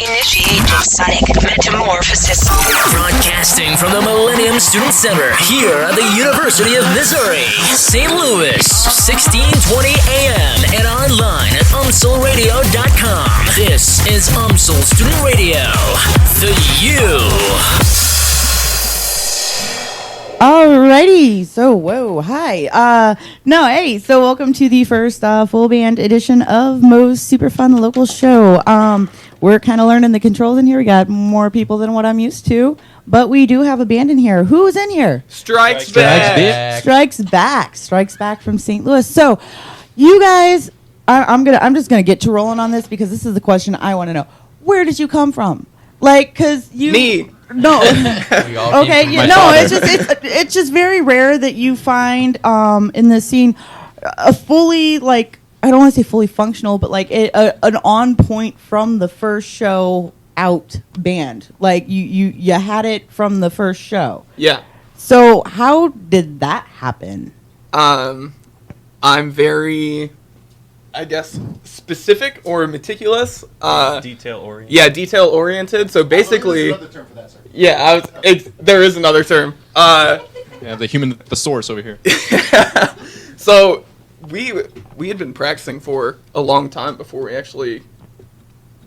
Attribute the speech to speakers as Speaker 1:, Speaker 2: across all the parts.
Speaker 1: Initiate sonic metamorphosis.
Speaker 2: Broadcasting from the Millennium Student Center here at the University of Missouri, St. Louis, 1620 AM and online at UMSLradio.com. This is UMSL Student Radio, the U.
Speaker 3: Alrighty, so hi. So welcome to the first full band edition of Mo's SuperFun local show. We're kind of learning the controls in here. We got more people than what I'm used to, but we do have a band in here. Who's in here?
Speaker 4: Strikes back.
Speaker 3: Strikes back from St. Louis. So, you guys, I'm just gonna get to rolling on this because this is the question I want to know. Where did you come from? Like, cause you
Speaker 4: me.
Speaker 3: No. Okay. It's just very rare that you find in the scene a fully, like, I don't want to say fully functional, but like an on point from the first show out band. Like you had it from the first show.
Speaker 4: Yeah.
Speaker 3: So how did that happen?
Speaker 4: I'm very, I guess, specific or meticulous.
Speaker 5: Detail oriented.
Speaker 4: Yeah, detail oriented. So basically,
Speaker 6: there's another term for that, sir.
Speaker 4: yeah, there is another term.
Speaker 5: Yeah, the thesaurus over here.
Speaker 4: So we had been practicing for a long time before we actually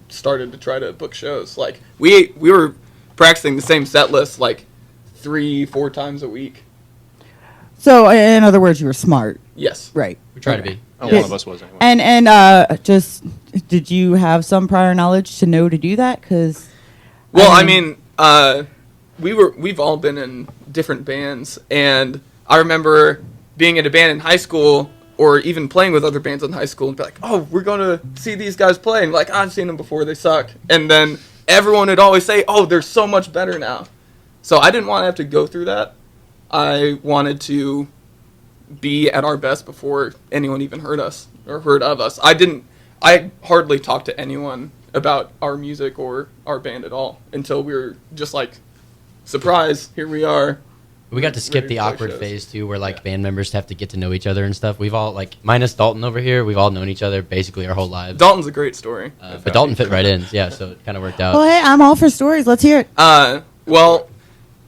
Speaker 4: started to try to book shows. Like we were practicing the same set list like 3-4 times a week.
Speaker 3: So in other words, you were smart.
Speaker 4: Yes.
Speaker 3: Right.
Speaker 7: We try to be.
Speaker 5: Oh, one of us was anyway.
Speaker 3: And just did you have some prior knowledge to know to do that? Because
Speaker 4: we've all been in different bands, and I remember being in a band in high school, or even playing with other bands in high school, and be like, "Oh, we're gonna see these guys play." And like, I've seen them before; they suck. And then everyone would always say, "Oh, they're so much better now." So I didn't want to have to go through that. I wanted to be at our best before anyone even heard us or heard of us. I hardly talked to anyone about our music or our band at all until we were just like, surprise, here we are.
Speaker 7: We got to skip the awkward phase too, where like band members have to get to know each other and stuff. We've all, like, minus Dalton over here, we've all known each other basically our whole lives.
Speaker 4: Dalton's a great story.
Speaker 7: But Dalton fit right in, yeah, so it kind of worked out.
Speaker 3: Well, hey, I'm all for stories. Let's hear it.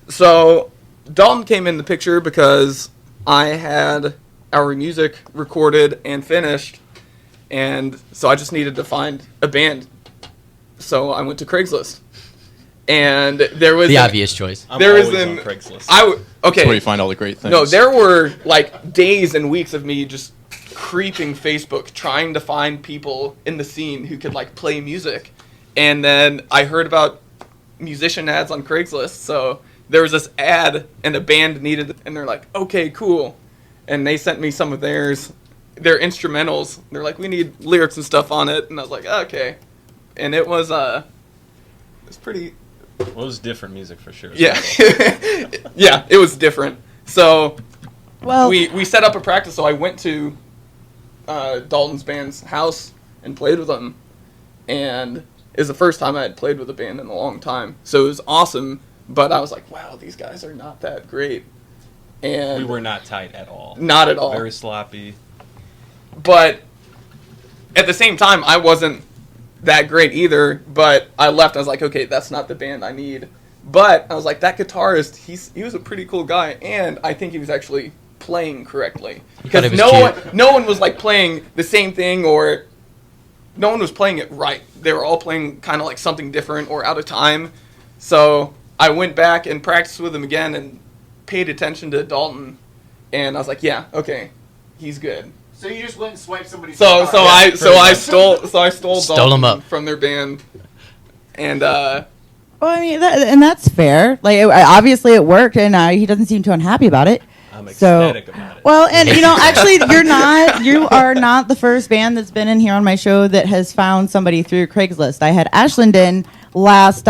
Speaker 4: So Dalton came in the picture because I had our music recorded and finished, and so I just needed to find a band. So I went to Craigslist, and there was
Speaker 7: the obvious choice.
Speaker 5: I'm always on Craigslist.
Speaker 4: Okay.
Speaker 5: That's where you find all the great things.
Speaker 4: No, there were like days and weeks of me just creeping Facebook, trying to find people in the scene who could like play music, and then I heard about musician ads on Craigslist. So there was this ad, and a band needed, and they're like, "Okay, cool," and they sent me some of their instrumentals. They're like, "We need lyrics and stuff on it," and I was like, "Okay," and it was pretty.
Speaker 5: Well, it was different music for sure.
Speaker 4: Yeah, yeah, it was different. So,
Speaker 3: Well,
Speaker 4: we set up a practice. So I went to Dalton's band's house and played with them, and it was the first time I had played with a band in a long time. So it was awesome. But I was like, wow, these guys are not that great. And
Speaker 5: we were not tight at all.
Speaker 4: Not at all.
Speaker 5: Very sloppy.
Speaker 4: But at the same time, I wasn't that great either. But I left. I was like, okay, that's not the band I need. But I was like, that guitarist, he was a pretty cool guy, and I think he was actually playing correctly. Because no one was like playing the same thing, or no one was playing it right. They were all playing kind of like something different or out of time. So I went back and practiced with him again and paid attention to Dalton, and I was like, yeah, okay, he's good.
Speaker 6: So you just went and swiped somebody's
Speaker 4: I stole Dalton
Speaker 7: him up
Speaker 4: from their band, and
Speaker 3: well, I mean, that's fair. Like, obviously it worked, and he doesn't seem too unhappy about it.
Speaker 5: I'm ecstatic about it.
Speaker 3: Well, and actually, you are not the first band that's been in here on my show that has found somebody through Craigslist. I had Ashland in last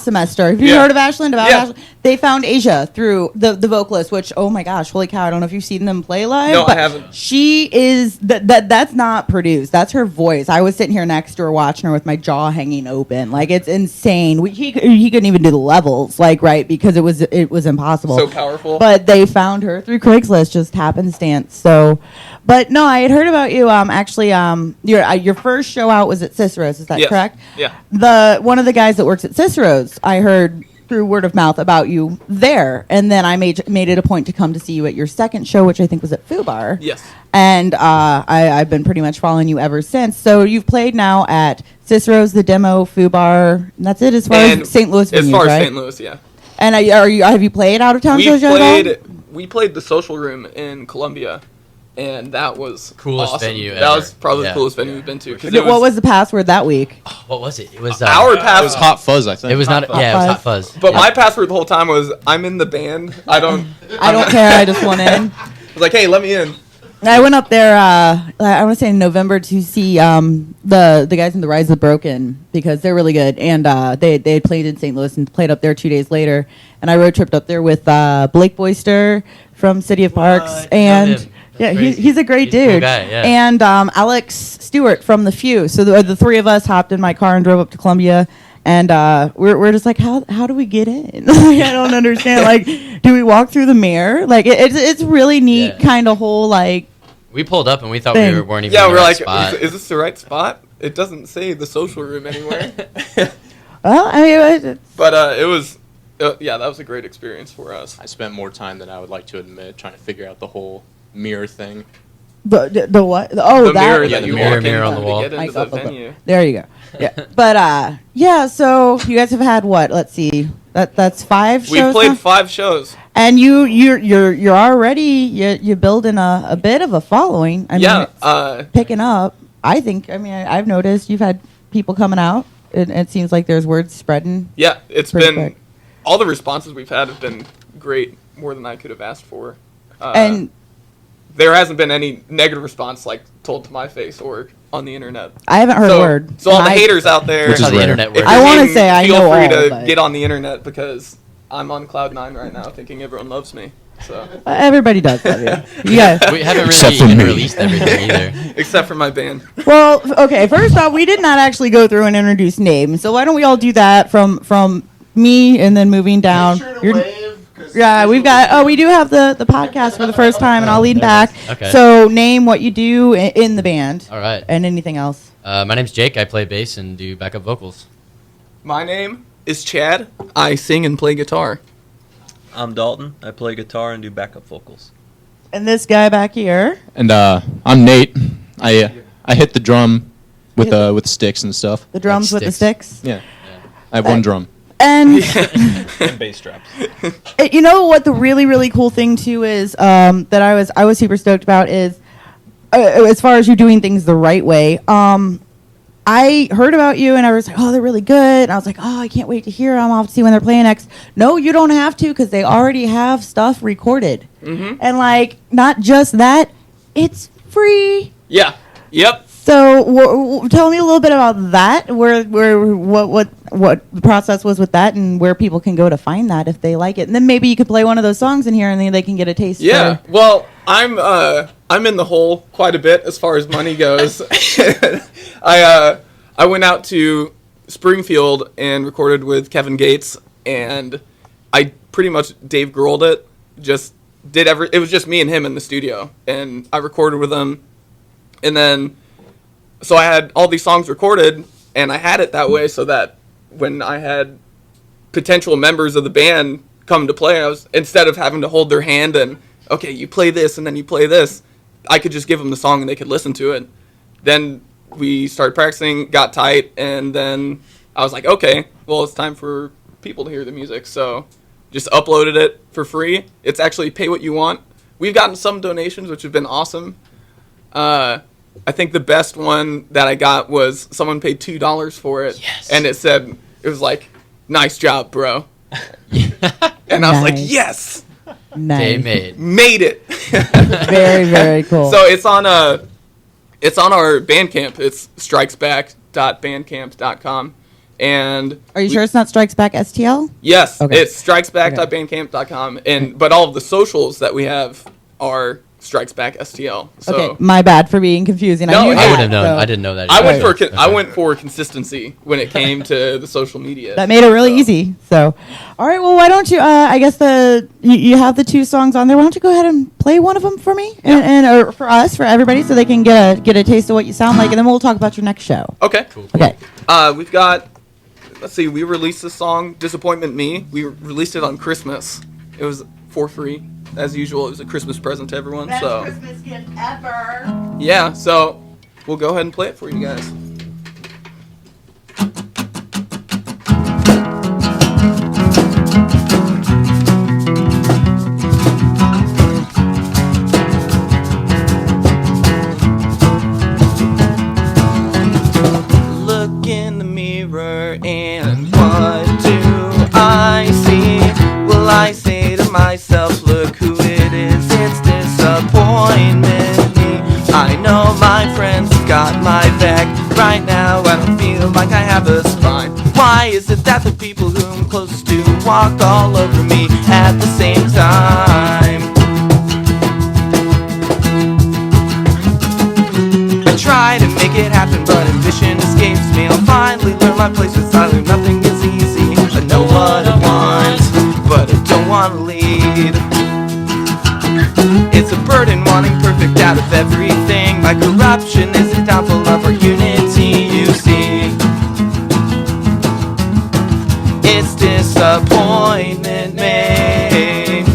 Speaker 3: semester. Have you heard of Ashland? Ashland? They found Asia through the vocalist, which, oh my gosh, holy cow, I don't know if you've seen them play live.
Speaker 4: No, I haven't.
Speaker 3: She is, that's not produced. That's her voice. I was sitting here next to her watching her with my jaw hanging open. Like, it's insane. He couldn't even do the levels, like, right, because it was impossible.
Speaker 4: So powerful.
Speaker 3: But they found her through Craigslist, just happenstance. So, but no, I had heard about you. Actually, your first show out was at Cicero's. Is that correct?
Speaker 4: Yeah.
Speaker 3: One of the guys that works at Cicero's, I heard through word of mouth about you there, and then I made it a point to come to see you at your second show, which I think was at Foo Bar.
Speaker 4: Yes.
Speaker 3: And I've been pretty much following you ever since. So you've played now at Cicero's, the Demo, Foo Bar. And that's it as far as St. Louis venues,
Speaker 4: as far
Speaker 3: right?
Speaker 4: as St. Louis, yeah.
Speaker 3: And have you played out of town shows at all?
Speaker 4: We played the Social Room in Columbia, and that was
Speaker 7: Coolest
Speaker 4: awesome.
Speaker 7: venue
Speaker 4: That
Speaker 7: ever.
Speaker 4: was probably
Speaker 7: Yeah.
Speaker 4: the coolest venue we've been to.
Speaker 3: What was the password that week?
Speaker 7: What was it? It was
Speaker 4: our
Speaker 5: It was
Speaker 4: password.
Speaker 5: Hot Fuzz, I think.
Speaker 7: It was not.
Speaker 3: Hot
Speaker 7: Yeah, it was
Speaker 3: Fuzz.
Speaker 7: Hot Fuzz.
Speaker 4: But my password the whole time was, I'm in the band. I don't
Speaker 3: care. I just want in.
Speaker 4: I was like, hey, let me in.
Speaker 3: I went up there. I want to say in November to see the guys in the Rise of the Broken because they're really good, and they had played in St. Louis and played up there 2 days later. And I road tripped up there with Blake Boyster from City of Parks, and
Speaker 7: Know him.
Speaker 3: yeah,
Speaker 7: That's crazy.
Speaker 3: he's a great
Speaker 7: He's a cool
Speaker 3: dude.
Speaker 7: guy, yeah.
Speaker 3: And Alex Stewart from The Few. So the three of us hopped in my car and drove up to Columbia. And we're just like, how do we get in? Like, I don't understand. Like, do we walk through the mirror? Like, it's really neat,
Speaker 7: Yeah.
Speaker 3: kind of whole like.
Speaker 7: We pulled up and we thought
Speaker 3: Thing.
Speaker 7: we weren't even.
Speaker 4: Yeah,
Speaker 7: in the
Speaker 4: we're
Speaker 7: right
Speaker 4: like,
Speaker 7: spot.
Speaker 4: is this the right spot? It doesn't say the Social Room anywhere.
Speaker 3: Well, I mean,
Speaker 4: But it was, yeah, that was a great experience for us.
Speaker 5: I spent more time than I would like to admit trying to figure out the whole mirror thing.
Speaker 3: the what? Oh,
Speaker 4: The
Speaker 3: that.
Speaker 4: mirror
Speaker 5: Yeah,
Speaker 4: that
Speaker 5: the
Speaker 4: you
Speaker 5: mirror
Speaker 4: walk
Speaker 7: on
Speaker 4: into
Speaker 7: the wall.
Speaker 4: to get into the venue.
Speaker 3: There you go. Yeah, but yeah. So you guys have had what? Let's see. That's 5
Speaker 4: We
Speaker 3: shows.
Speaker 4: played
Speaker 3: now?
Speaker 4: 5 shows.
Speaker 3: And you're already you're building a bit of a following. I mean,
Speaker 4: Yeah,
Speaker 3: it's picking up. I think. I mean, I've noticed you've had people coming out. It seems like there's word spreading.
Speaker 4: Yeah, it's
Speaker 3: Pretty
Speaker 4: been
Speaker 3: quick.
Speaker 4: all the responses we've had have been great, more than I could have asked for.
Speaker 3: And
Speaker 4: there hasn't been any negative response like told to my face or on the internet.
Speaker 3: I haven't heard
Speaker 4: so,
Speaker 3: a word.
Speaker 4: So all the
Speaker 3: And
Speaker 4: haters out there,
Speaker 5: Which
Speaker 7: That's how
Speaker 5: is
Speaker 7: the
Speaker 5: rare.
Speaker 7: internet
Speaker 4: if
Speaker 7: works.
Speaker 3: I
Speaker 4: you're
Speaker 3: wanna
Speaker 4: hating,
Speaker 3: say I
Speaker 4: feel
Speaker 3: know
Speaker 4: free
Speaker 3: all,
Speaker 4: to
Speaker 3: but-
Speaker 4: get on the internet because I'm on cloud 9 right now, thinking everyone loves me. So
Speaker 3: everybody does love you. Yeah.
Speaker 7: We haven't
Speaker 5: Except
Speaker 7: really
Speaker 5: for
Speaker 7: even
Speaker 5: me.
Speaker 7: released everything either.
Speaker 4: except for my band.
Speaker 3: Well, okay. First off, we did not actually go through and introduce names. So why don't we all do that from me and then moving down.
Speaker 6: Make sure to
Speaker 3: You're-
Speaker 6: wave, 'cause
Speaker 3: Yeah,
Speaker 6: this
Speaker 3: we've
Speaker 6: will
Speaker 3: got.
Speaker 6: be-
Speaker 3: Oh, we do have the podcast for the first time, and I'll lean back.
Speaker 7: Okay.
Speaker 3: So name what you do in the band
Speaker 7: All right.
Speaker 3: and anything else.
Speaker 7: My name's Jake. I play bass and do backup vocals.
Speaker 4: My name is Chad. I sing and play guitar.
Speaker 8: I'm Dalton. I play guitar and do backup vocals.
Speaker 3: And this guy back here.
Speaker 5: And I'm Nate. I hit the drum with sticks and stuff.
Speaker 3: The drums with the
Speaker 7: sticks.
Speaker 3: sticks.
Speaker 5: Yeah. I have one drum.
Speaker 3: And
Speaker 8: And bass straps.
Speaker 3: you know what the really cool thing too is that I was super stoked about is as far as you doing things the right way. I heard about you and I was like, oh, they're really good. And I was like, oh, I can't wait to hear them. I'll have to see when they're playing next. No, you don't have to because they already have stuff recorded.
Speaker 4: Mm-hmm.
Speaker 3: And like, not just that, it's free.
Speaker 4: Yeah. Yep.
Speaker 3: So tell me a little bit about that. What the process was with that, and where people can go to find that if they like it. And then maybe you could play one of those songs in here, and then they can get a taste.
Speaker 4: Yeah.
Speaker 3: for-
Speaker 4: Well, I'm in the hole quite a bit as far as money goes. I went out to Springfield and recorded with Kevin Gates, and I pretty much Dave Grohl'd it. Just did it was just me and him in the studio, and I recorded with him, and then so I had all these songs recorded, and I had it that way so that when I had potential members of the band come to play, I was, instead of having to hold their hand and, okay, you play this and then you play this, I could just give them the song and they could listen to it. Then we started practicing, got tight, and then I was like, okay, well, it's time for people to hear the music. So just uploaded it for free. It's actually pay what you want. We've gotten some donations, which have been awesome. I think the best one that I got was someone paid $2 for it.
Speaker 7: Yes.
Speaker 4: And it said, it was like, nice job, bro. And I was like,
Speaker 3: Nice.
Speaker 4: yes,
Speaker 7: They
Speaker 3: Nice.
Speaker 4: made it.
Speaker 3: Very cool.
Speaker 4: So it's on our Bandcamp. It's strikesback.bandcamp.com. And
Speaker 3: Are you sure it's not Strikes Back STL?
Speaker 4: yes,
Speaker 3: Okay.
Speaker 4: it's strikesback.bandcamp.com. And but all of the socials that we have are Strikesback STL. So
Speaker 3: Okay, my bad for being confusing.
Speaker 4: No,
Speaker 3: I knew
Speaker 4: I
Speaker 3: that,
Speaker 7: would have known.
Speaker 3: so
Speaker 7: I didn't know that.
Speaker 4: I
Speaker 7: either.
Speaker 4: went for
Speaker 3: Okay.
Speaker 4: I went for consistency when it came to the social media.
Speaker 3: That made it really
Speaker 4: So-
Speaker 3: easy. So, all right. Well, why don't you? I guess you have the 2 songs on there. Why don't you go ahead and play one of them for me and or for us, for everybody, so they can get a taste of what you sound like, and then we'll talk about your next show.
Speaker 4: Okay.
Speaker 3: Okay.
Speaker 4: We've got let's see, we released the song Disappointment Me. We released it on Christmas. It was for free. As usual, it was a Christmas present to everyone.
Speaker 3: Best
Speaker 4: so
Speaker 3: Christmas gift ever.
Speaker 4: yeah, so we'll go ahead and play it for you guys. Look in the mirror and what do I see? Will I say to myself, look who it is, it's disappointment me. I know my friends have got my back. Right now I don't feel like I have a spine. Why is it that the people who I'm close to walk all over me at the same time? I try to make it happen, but ambition escapes me. I'll finally learn my place with silence. Nothing is easy. I know what I want, but I don't want to lead. It's a burden wanting perfect out of everything. My corruption is a downfall of our unity, you see. It's disappointment me.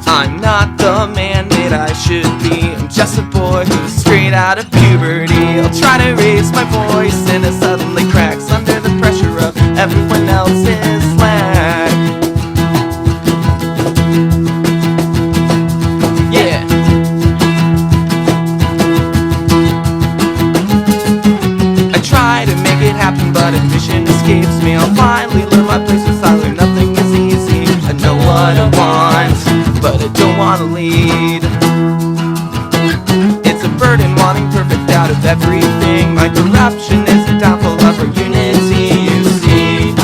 Speaker 4: I'm not the man that I should be. I'm just a boy who's straight out of puberty. I'll try to raise my voice and it suddenly cracks under the pressure of everyone else's slack. Yeah. I try to make it happen, but ambition escapes me. I'll finally learn my place with silence. Nothing is easy. I know what I want, but I don't want to lead. It's a burden wanting perfect out of everything. My corruption is a downfall of our unity, you see.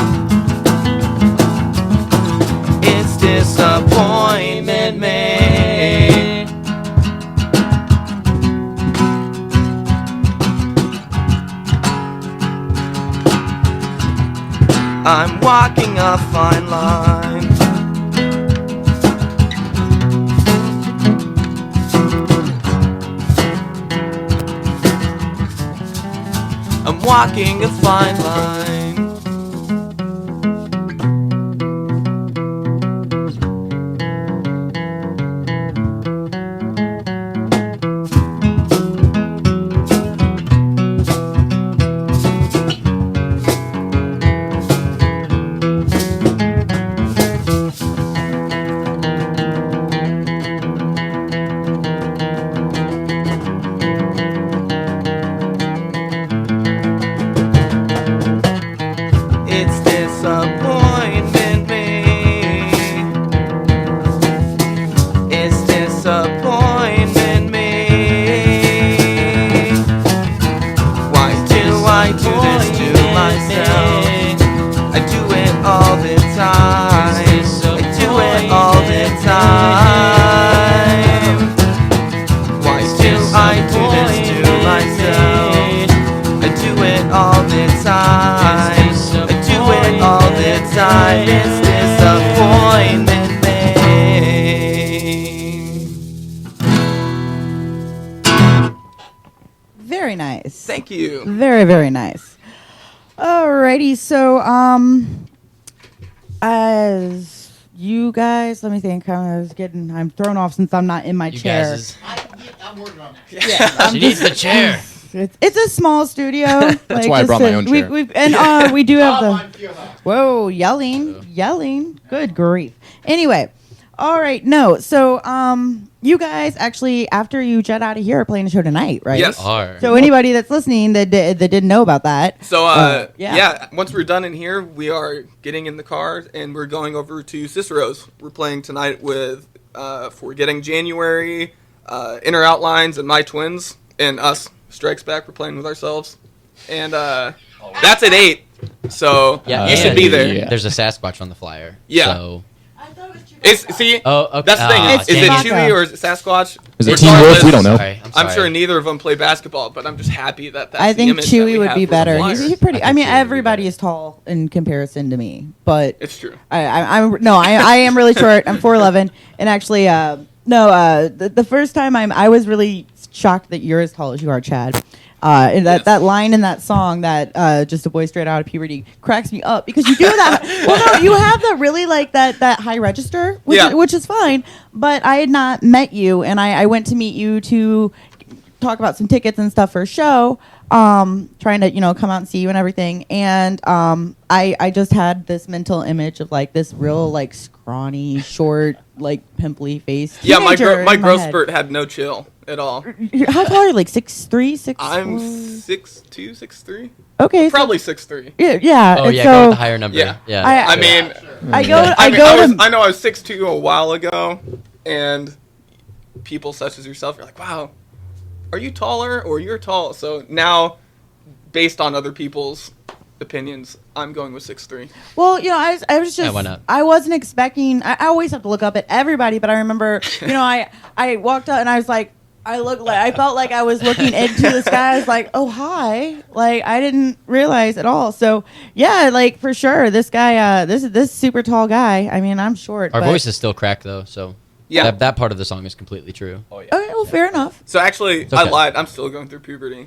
Speaker 4: It's disappointment me. I'm walking a fine line. I'm walking a fine line. It's disappointment me. It's disappointment me. Why do I do this to myself? I do it all the time. I do it all the time. Why do I do this to myself? I do it all the time. I do it all the time. It's disappointment me.
Speaker 3: Very nice.
Speaker 4: Thank you.
Speaker 3: Very, very nice. Alrighty, so as you guys, let me think. I'm thrown off since I'm not in my
Speaker 7: You
Speaker 3: chair.
Speaker 7: guys is,
Speaker 6: I'm working on that.
Speaker 3: Yeah,
Speaker 7: she needs the chair.
Speaker 3: It's a small studio.
Speaker 5: That's why I brought my own chair.
Speaker 3: We do have the.
Speaker 6: Mine feel that.
Speaker 3: Whoa, yelling. Good grief. Anyway, all right, no. So, you guys actually, after you jet out of here, are playing a show tonight, right?
Speaker 4: Yes.
Speaker 7: Are.
Speaker 3: So anybody that's listening that didn't know about that.
Speaker 4: So,
Speaker 3: yeah.
Speaker 4: yeah, once we're done in here, we are getting in the car and we're going over to Cicero's. We're playing tonight with Forgetting January, Inner Outlines, and My Twins, and us, Strikes Back. We're playing with ourselves. And that's at 8, so
Speaker 7: Yeah,
Speaker 4: you should be there.
Speaker 5: yeah.
Speaker 7: There's a Sasquatch on the flyer.
Speaker 4: Yeah.
Speaker 7: So
Speaker 3: I thought it was
Speaker 4: It's, see,
Speaker 7: Oh, okay.
Speaker 4: that's the thing.
Speaker 3: It's
Speaker 4: Is it
Speaker 3: Chewbacca.
Speaker 4: Chewie or is it Sasquatch?
Speaker 5: Is it Teen Wolf? We don't know.
Speaker 4: I'm sure neither of them play basketball, but I'm just happy that's
Speaker 3: I think
Speaker 4: the image that
Speaker 3: Chewy
Speaker 4: we
Speaker 3: would
Speaker 4: have
Speaker 3: be
Speaker 4: for the
Speaker 3: better.
Speaker 4: Flyers.
Speaker 3: He's pretty. I mean,
Speaker 7: Chewy would be
Speaker 3: everybody is tall in comparison to me, but
Speaker 4: It's true.
Speaker 3: I am really short. I'm 4'11", and actually, the first time I was really shocked that you're as tall as you are, Chad. And that line in that song that just a boy straight out of puberty cracks me up because you do that. Well, no, you have that really like that high register, which is fine. But I had not met you, and I went to meet you to talk about some tickets and stuff for a show. Trying to come out and see you and everything. And I just had this mental image of like this real like scrawny, short, like pimply face.
Speaker 4: Yeah, my growth spurt had no chill at all.
Speaker 3: How tall are you? Like 6'3", 6'4"?
Speaker 4: I'm 6'2", 6'3".
Speaker 3: Okay,
Speaker 4: probably 6'3".
Speaker 3: Yeah.
Speaker 7: Oh yeah, go with the higher number.
Speaker 4: Yeah.
Speaker 3: I
Speaker 4: mean,
Speaker 3: I
Speaker 4: know I was 6'2" a while ago, and people such as yourself, you're like, wow, are you taller or you're tall? So now, based on other people's opinions, I'm going with 6'3".
Speaker 3: Well, I was just,
Speaker 7: why not?
Speaker 3: I wasn't expecting. I always have to look up at everybody, but I remember, I walked up and I was like, I felt like I was looking into the sky. I was like, oh hi, like I didn't realize at all. So yeah, like for sure, this guy, this super tall guy. I mean, I'm short.
Speaker 7: Our
Speaker 3: but
Speaker 7: voice is still cracked though, so
Speaker 4: yeah,
Speaker 7: that part of the song is completely true.
Speaker 8: Oh yeah.
Speaker 3: Okay, well, fair enough.
Speaker 4: So actually,
Speaker 7: okay.
Speaker 4: I lied. I'm still going through puberty.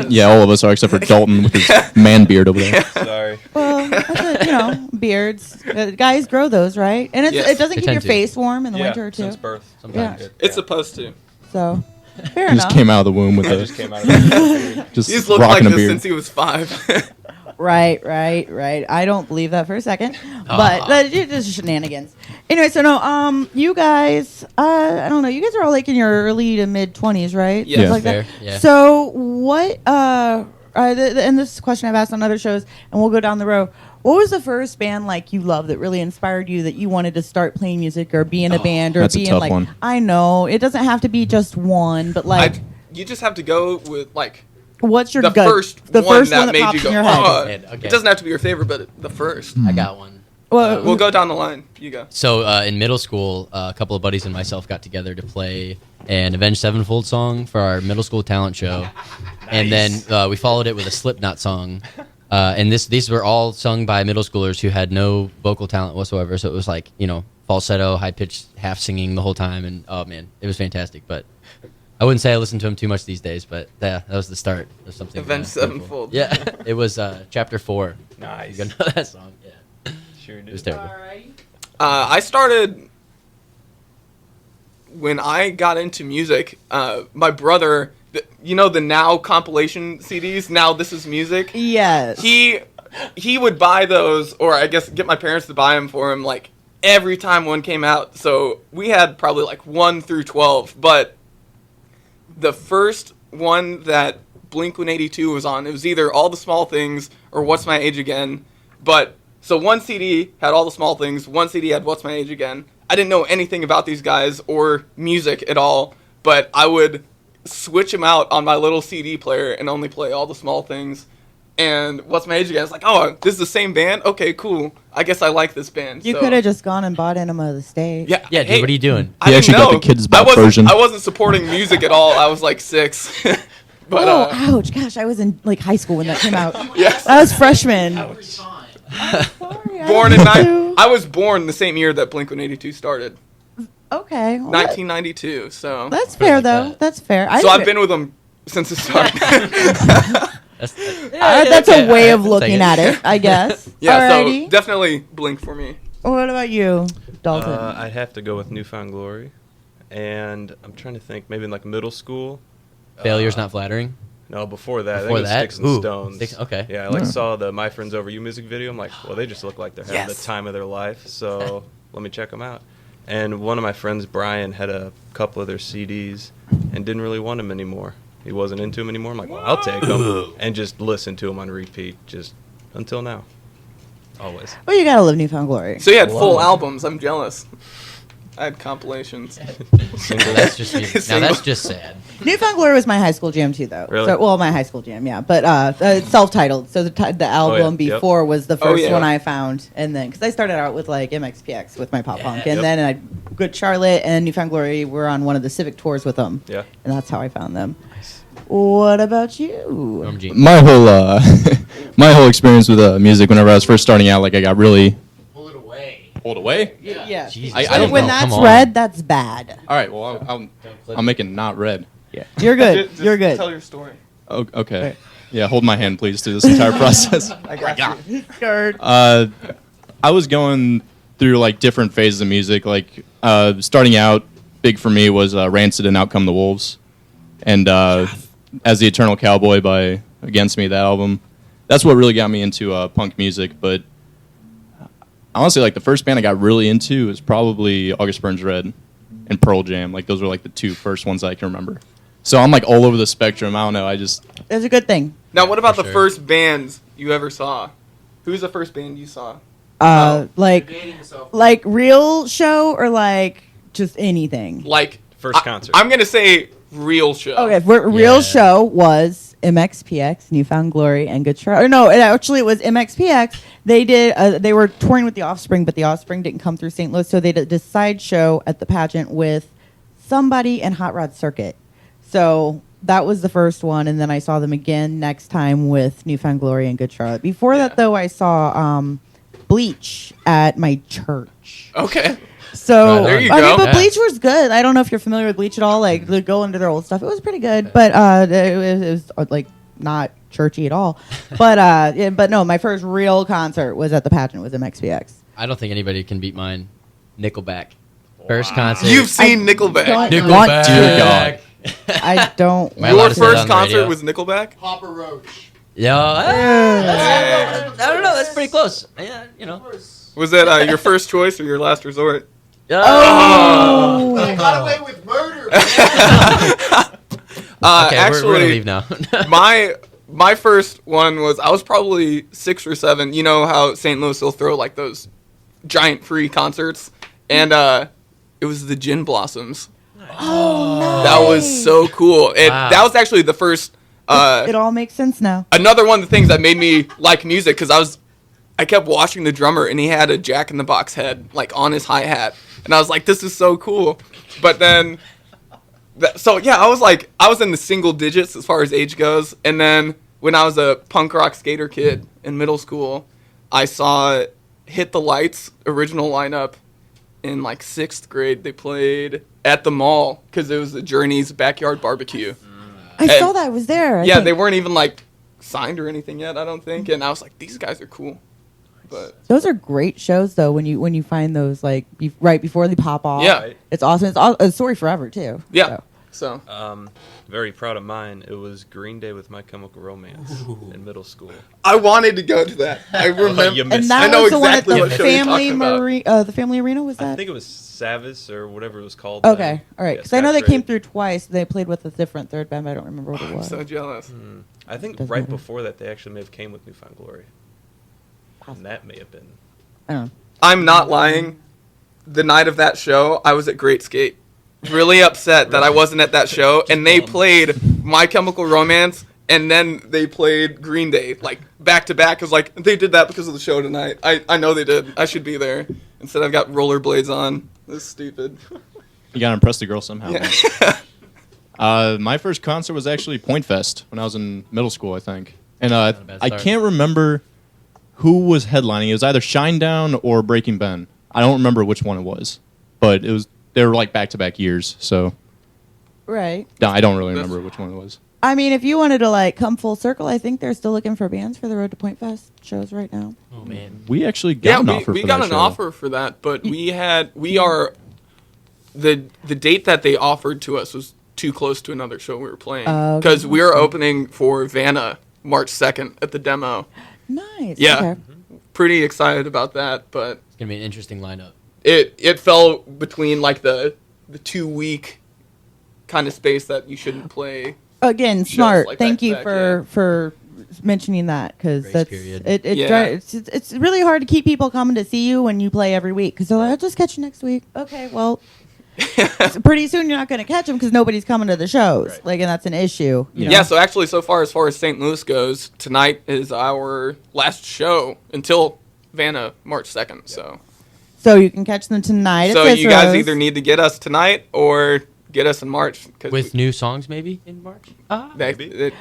Speaker 5: Yeah, all of us are except for Dalton with his man beard over there.
Speaker 8: Sorry.
Speaker 3: Well, that's beards. Guys grow those, right? And
Speaker 4: Yes.
Speaker 3: it doesn't
Speaker 7: They
Speaker 3: keep your
Speaker 7: tend to.
Speaker 3: face warm in the
Speaker 8: Yeah,
Speaker 3: winter too.
Speaker 8: since birth.
Speaker 7: Sometimes.
Speaker 3: Yeah.
Speaker 4: It's supposed to.
Speaker 3: So fair
Speaker 5: He
Speaker 3: enough.
Speaker 5: just came out of the womb with
Speaker 8: I just
Speaker 5: a
Speaker 8: came out of that.
Speaker 5: just
Speaker 4: He's looked like
Speaker 5: rocking a
Speaker 4: this
Speaker 5: beard.
Speaker 4: since he was 5.
Speaker 3: Right. I don't believe that for a second, but that's just shenanigans. Anyway, so no, you guys, I don't know. You guys are all like in your early to mid 20s, right?
Speaker 4: Yeah.
Speaker 3: Like
Speaker 7: Fair,
Speaker 3: that.
Speaker 7: yeah.
Speaker 3: So what? And this question I've asked on other shows, and we'll go down the road. What was the first band like you loved that really inspired you that you wanted to start playing music or be in a band or
Speaker 5: that's a
Speaker 3: be in
Speaker 5: tough
Speaker 3: like?
Speaker 5: one.
Speaker 3: I know it doesn't have to be just one, but like,
Speaker 4: You just have to go with like
Speaker 3: what's your
Speaker 4: the
Speaker 3: gut?
Speaker 4: first
Speaker 3: the
Speaker 4: one
Speaker 3: first
Speaker 4: that
Speaker 3: one that
Speaker 4: made
Speaker 3: pops
Speaker 4: you go.
Speaker 3: in your head.
Speaker 4: Oh,
Speaker 7: Okay.
Speaker 4: It doesn't have to be your favorite, but the first.
Speaker 7: I got one.
Speaker 3: Well,
Speaker 4: We'll go down the line. You go.
Speaker 7: So in middle school, a couple of buddies and myself got together to play an Avenged Sevenfold song for our middle school talent show, and then we followed it with a Slipknot song. And these were all sung by middle schoolers who had no vocal talent whatsoever. So it was like falsetto, high pitched, half singing the whole time, and oh man, it was fantastic. But I wouldn't say I listen to them too much these days. But yeah, that was the start of something.
Speaker 4: Avenged
Speaker 7: really
Speaker 4: Sevenfold.
Speaker 7: Cool. Yeah, it was Chapter 4.
Speaker 8: Nice.
Speaker 7: You know that song? Yeah,
Speaker 8: Sure
Speaker 7: it was
Speaker 8: do.
Speaker 7: terrible.
Speaker 4: I started when I got into music. My brother, the Now compilation CDs. Now This Is Music.
Speaker 3: yes.
Speaker 4: He would buy those, or I guess get my parents to buy them for him, like every time one came out. So we had probably like 1 through 12, but the first one that Blink-182 was on, it was either All the Small Things or What's My Age Again. But so one CD had All the Small Things, one CD had What's My Age Again. I didn't know anything about these guys or music at all, but I would switch them out on my little CD player and only play All the Small Things. And What's My Age Again? It's like, oh, this is the same band? Okay, cool. I guess I like this band.
Speaker 3: You
Speaker 4: So-
Speaker 3: could have just gone and bought Enema of the State.
Speaker 4: Yeah,
Speaker 7: Yeah, dude,
Speaker 4: hey,
Speaker 7: what are you doing?
Speaker 4: I
Speaker 5: He
Speaker 4: didn't
Speaker 5: actually got
Speaker 4: know.
Speaker 5: the Kids Bop version.
Speaker 4: I wasn't supporting music at all. I was like 6. But
Speaker 3: Oh, ouch! Gosh, I was in like high school when that came out.
Speaker 4: yes.
Speaker 3: I was freshman.
Speaker 4: Born in I was born the same year that Blink-182 started,
Speaker 3: Okay, well,
Speaker 4: 1992. So
Speaker 3: that's fair
Speaker 7: like
Speaker 3: though.
Speaker 7: that.
Speaker 3: That's fair.
Speaker 4: so I've been with them since the start.
Speaker 3: That's
Speaker 7: okay,
Speaker 3: a way
Speaker 7: all
Speaker 3: of
Speaker 7: right,
Speaker 3: looking
Speaker 7: take
Speaker 3: at it, I guess.
Speaker 4: Yeah,
Speaker 3: Alrighty.
Speaker 4: so definitely Blink for me.
Speaker 3: What about you, Dalton?
Speaker 8: I'd have to go with Newfound Glory, and I'm trying to think. Maybe in like middle school.
Speaker 7: Failure's not flattering.
Speaker 8: No, before that. I think
Speaker 7: Before
Speaker 8: it was
Speaker 7: that?
Speaker 8: Sticks and
Speaker 7: Ooh,
Speaker 8: Stones.
Speaker 7: okay.
Speaker 8: Yeah, I saw the My Friends Over You music video. I'm like, well, they just look like they're having
Speaker 4: Yes.
Speaker 8: the time of their life. So let me check them out. And one of my friends, Brian, had a couple of their CDs and didn't really want them anymore. He wasn't into them anymore. I'm like, well, I'll take them and just listen to them on repeat, just until now. Always.
Speaker 3: Well, you gotta love Newfound Glory.
Speaker 4: So you had full albums. I'm jealous. I had compilations.
Speaker 7: That's just music. Now that's just sad.
Speaker 3: Newfound Glory was my high school jam too, though.
Speaker 8: Really?
Speaker 3: So, well, my high school jam, yeah. But it's self-titled, so the album
Speaker 8: Yep.
Speaker 3: before was the first
Speaker 4: yeah.
Speaker 3: one I found, and then because I started out with like MXPX with my pop punk, and
Speaker 8: Yep.
Speaker 3: then Good Charlotte and Newfound Glory were on one of the Civic tours with them.
Speaker 8: Yeah.
Speaker 3: And that's how I found them. What about you?
Speaker 7: Norm G.
Speaker 5: My whole my whole experience with music whenever I was first starting out, like I got really
Speaker 6: Pull it away.
Speaker 5: pulled away.
Speaker 3: Yeah.
Speaker 7: Jesus.
Speaker 5: I don't
Speaker 3: when
Speaker 5: know.
Speaker 3: that's
Speaker 7: Come on.
Speaker 3: red, that's bad.
Speaker 5: All right, well I'll make it not red.
Speaker 3: Yeah. You're good.
Speaker 4: Just
Speaker 3: You're good.
Speaker 4: Tell your story.
Speaker 5: Oh, okay. Yeah, hold my hand, please, through this entire process.
Speaker 4: I got you.
Speaker 3: Kurt.
Speaker 5: I was going through like different phases of music. Like starting out, big for me was Rancid and Out Come the Wolves, and As the Eternal Cowboy by Against Me, that album. That's what really got me into punk music. But honestly, like the first band I got really into was probably August Burns Red and Pearl Jam. Like those were like the two first ones I can remember. So I'm like all over the spectrum. I don't know.
Speaker 3: It's a good thing.
Speaker 4: Now, what about
Speaker 7: For
Speaker 4: the
Speaker 7: sure.
Speaker 4: first bands you ever saw? Who's the first band you saw?
Speaker 3: Like
Speaker 6: Dating yourself.
Speaker 3: real show or like just anything.
Speaker 4: Like
Speaker 8: First concert.
Speaker 4: I'm gonna say real show.
Speaker 3: Okay, real
Speaker 7: Yeah.
Speaker 3: show was MXPX, Newfound Glory, and Good Charlotte. Or no, it was MXPX. They did. They were touring with the Offspring, but the Offspring didn't come through St. Louis, so they did a side show at the pageant with somebody in Hot Rod Circuit. So that was the first one, and then I saw them again next time with Newfound Glory and Good Charlotte. Before that, though, I saw Bleach at my church.
Speaker 4: Okay.
Speaker 3: So
Speaker 7: There
Speaker 4: you
Speaker 3: I
Speaker 4: go.
Speaker 3: mean, but
Speaker 7: Yeah.
Speaker 3: Bleach was good. I don't know if you're familiar with Bleach at all. Like, they go into their old stuff. It was pretty good, but it was like not churchy at all. But but no, my first real concert was at the pageant with MXPX.
Speaker 7: I don't think anybody can beat mine. Nickelback. First concert.
Speaker 4: You've seen Nickelback.
Speaker 3: don't want to.
Speaker 5: Dear God.
Speaker 3: I don't.
Speaker 7: Am I allowed
Speaker 4: Your
Speaker 7: to say that
Speaker 4: first
Speaker 7: on the
Speaker 4: concert
Speaker 7: radio?
Speaker 4: was Nickelback?
Speaker 6: Papa Roach.
Speaker 7: Yeah.
Speaker 4: Yeah.
Speaker 7: I don't know. That's pretty close. Yeah, you know.
Speaker 4: Was that your first choice or your last resort?
Speaker 3: Oh.
Speaker 6: I got away with murder.
Speaker 7: Okay,
Speaker 4: Actually,
Speaker 7: we're gonna leave now.
Speaker 4: my first one was I was probably 6 or 7. You know how St. Louis will throw like those giant free concerts, and it was the Gin Blossoms.
Speaker 3: Oh, nice.
Speaker 4: That was so cool. And
Speaker 7: Wow.
Speaker 4: that was actually the first.
Speaker 3: It all makes sense now.
Speaker 4: Another one of the things that made me like music because I kept watching the drummer and he had a Jack in the Box head like on his hi hat, and I was like, this is so cool. But then, I was in the single digits as far as age goes, and then when I was a punk rock skater kid in middle school, I saw Hit the Lights original lineup in like 6th grade. They played at the mall because it was the Journey's backyard barbecue.
Speaker 3: I saw that. I was there. I
Speaker 4: Yeah,
Speaker 3: think.
Speaker 4: they weren't even like signed or anything yet, I don't think. And I was like, these guys are cool. But
Speaker 3: Those are great shows, though. When you find those like right before they pop off.
Speaker 4: Yeah.
Speaker 3: It's awesome. It's Story Forever too.
Speaker 4: yeah,
Speaker 3: So.
Speaker 4: so
Speaker 8: Very proud of mine. It was Green Day with My Chemical Romance in middle school.
Speaker 4: I wanted to go to that. I remember.
Speaker 8: You
Speaker 3: And
Speaker 8: missed
Speaker 3: that
Speaker 4: I know
Speaker 3: was the one at
Speaker 4: exactly
Speaker 3: the
Speaker 4: what show you're
Speaker 3: family
Speaker 4: talking about.
Speaker 3: the family arena. Was
Speaker 8: I
Speaker 3: that?
Speaker 8: think it was Savis or whatever it was called.
Speaker 3: Okay,
Speaker 8: then.
Speaker 3: all right.
Speaker 8: Yeah,
Speaker 3: Because I know they
Speaker 8: Scotch
Speaker 3: came
Speaker 8: Ray.
Speaker 3: through twice. They played with a different third band. But I don't remember what it
Speaker 4: I'm
Speaker 3: was.
Speaker 4: so jealous.
Speaker 8: I think
Speaker 3: Doesn't
Speaker 8: right
Speaker 3: matter.
Speaker 8: before that they actually may have came with Newfound Glory. And that may have been.
Speaker 3: I don't know.
Speaker 4: I'm not lying. The night of that show, I was at Great Skate. Really upset that I wasn't at that show, and they played My Chemical Romance, and then they played Green Day, like back to back. Cause like they did that because of the show tonight. I know they did. I should be there. Instead, I've got rollerblades on. This is stupid.
Speaker 5: You gotta impress the girl somehow.
Speaker 4: Yeah.
Speaker 5: My first concert was actually Point Fest when I was in middle school, I think. And
Speaker 7: a bad
Speaker 5: I
Speaker 7: start.
Speaker 5: can't remember who was headlining. It was either Shinedown or Breaking Ben. I don't remember which one it was, but they were like back-to-back years. So
Speaker 3: Right.
Speaker 5: no, I don't really remember which one it was.
Speaker 3: I mean, if you wanted to like come full circle, I think they're still looking for bands for the Road to Point Fest shows right now.
Speaker 7: Oh man.
Speaker 5: We actually
Speaker 4: Yeah,
Speaker 5: got an offer
Speaker 4: we
Speaker 5: for
Speaker 4: got
Speaker 5: that
Speaker 4: an
Speaker 5: show.
Speaker 4: offer for that, but the date that they offered to us was too close to another show we were playing
Speaker 3: Oh,
Speaker 4: because
Speaker 3: okay.
Speaker 4: we were opening for Vanna March 2nd at the demo.
Speaker 3: Nice.
Speaker 4: Yeah.
Speaker 3: Okay.
Speaker 4: Pretty excited about that, but
Speaker 7: It's gonna be an interesting lineup.
Speaker 4: it fell between like the 2 week kind of space that you shouldn't play.
Speaker 3: Again,
Speaker 4: Shows
Speaker 3: smart.
Speaker 4: like
Speaker 3: Thank
Speaker 4: that
Speaker 3: you
Speaker 4: back,
Speaker 3: for mentioning that because
Speaker 7: Grace
Speaker 3: that's
Speaker 7: period.
Speaker 3: it's really hard to keep people coming to see you when you play every week because they're like, I'll just catch you next week. Okay, well, so pretty soon you're not going to catch them because nobody's coming to the shows.
Speaker 8: Right.
Speaker 3: Like, and that's an issue. You know?
Speaker 4: Yeah, so actually, so far as St. Louis goes, tonight is our last show until Vanna, March 2nd.
Speaker 3: So you can catch them tonight.
Speaker 4: So
Speaker 3: at
Speaker 4: you guys
Speaker 3: Cicero's.
Speaker 4: either need to get us tonight or get us in March.
Speaker 7: With new songs maybe in March.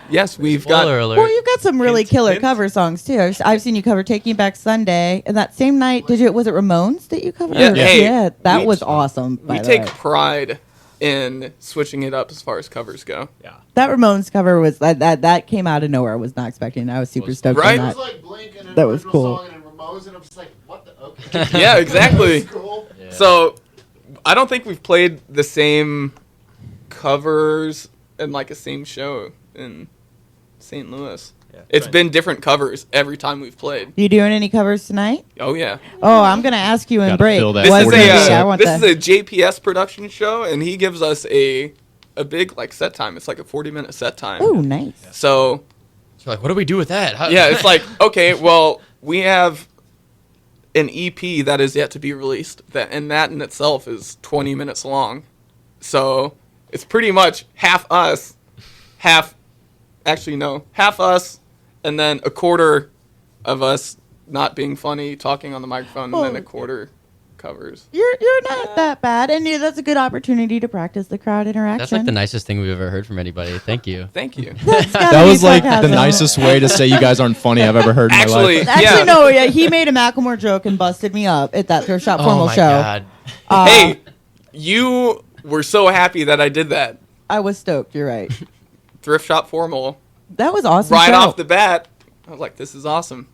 Speaker 4: Yes, we've
Speaker 7: Spoiler
Speaker 4: got.
Speaker 7: alert.
Speaker 3: Well, you've got some really
Speaker 8: Hint,
Speaker 3: killer
Speaker 8: hint.
Speaker 3: cover songs too. I've seen you cover "Taking Back Sunday," and that same night, was it Ramones that you covered?
Speaker 4: Yeah, hey,
Speaker 3: yeah, that
Speaker 4: we-
Speaker 3: was awesome.
Speaker 4: We
Speaker 3: by the
Speaker 4: take
Speaker 3: way.
Speaker 4: pride in switching it up as far as covers go.
Speaker 8: Yeah.
Speaker 3: That Ramones cover was that came out of nowhere. I was not expecting. I was super
Speaker 8: Was
Speaker 3: stoked
Speaker 4: Right?
Speaker 3: on
Speaker 6: It was
Speaker 3: that.
Speaker 6: like Blink and an
Speaker 3: That was
Speaker 6: original
Speaker 3: cool.
Speaker 6: song and then Ramones, and I'm just like, what the? Okay.
Speaker 4: Yeah, exactly.
Speaker 6: That's cool.
Speaker 7: Yeah.
Speaker 4: So I don't think we've played the same covers in like a same show in St. Louis.
Speaker 8: Yeah,
Speaker 4: It's
Speaker 8: right.
Speaker 4: been different covers every time we've played.
Speaker 3: You doing any covers tonight?
Speaker 4: Oh yeah.
Speaker 3: Oh, I'm gonna ask you in
Speaker 5: Gotta
Speaker 3: break.
Speaker 5: fill that
Speaker 4: This
Speaker 3: What's
Speaker 4: is
Speaker 3: gonna
Speaker 4: a
Speaker 3: be? I want
Speaker 4: this
Speaker 3: that.
Speaker 4: is a JPS production show, and he gives us a big like set time. It's like a 40-minute set time.
Speaker 3: Oh, nice.
Speaker 4: So
Speaker 7: So like, what do we do with that? How-
Speaker 4: yeah, it's like okay, well we have an EP that is yet to be released. That in itself is 20 minutes long. So it's pretty much half us, half us, and then a quarter of us not being funny, talking on the microphone, and then
Speaker 3: Well,
Speaker 4: a quarter covers.
Speaker 3: You're not that bad, and that's a good opportunity to practice the crowd interaction.
Speaker 7: That's like the nicest thing we've ever heard from anybody. Thank you.
Speaker 4: Thank you.
Speaker 5: That was like the nicest way to say you guys aren't funny I've ever heard in my
Speaker 4: Actually,
Speaker 5: life.
Speaker 3: Actually,
Speaker 4: yeah.
Speaker 3: no. Yeah, he made a Macklemore joke and busted me up at that thrift shop formal
Speaker 7: Oh my
Speaker 3: show.
Speaker 7: god.
Speaker 4: Hey, you were so happy that I did that.
Speaker 3: I was stoked. You're right.
Speaker 4: Thrift shop formal.
Speaker 3: That was awesome.
Speaker 4: Right
Speaker 3: show.
Speaker 4: off the bat, I was like, this is awesome.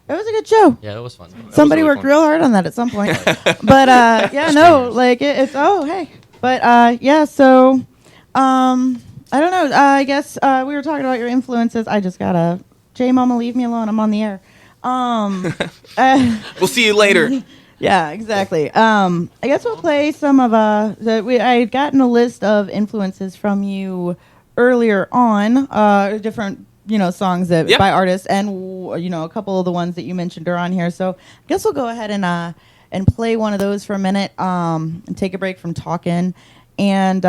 Speaker 3: It was a good show.
Speaker 7: Yeah, it was fun.
Speaker 3: Somebody
Speaker 5: really
Speaker 3: worked
Speaker 5: fun.
Speaker 3: real hard on that at some point. But yeah, no, like it's hey. But yeah, so I don't know. I guess we were talking about your influences. I just gotta J Mama, leave me alone. I'm on the air.
Speaker 4: We'll see you later.
Speaker 3: Yeah, exactly. I guess we'll play some of I had gotten a list of influences from you earlier on, different songs that
Speaker 4: Yeah.
Speaker 3: by artists, and a couple of the ones that you mentioned are on here. So I guess we'll go ahead and play one of those for a minute, and take a break from talking, and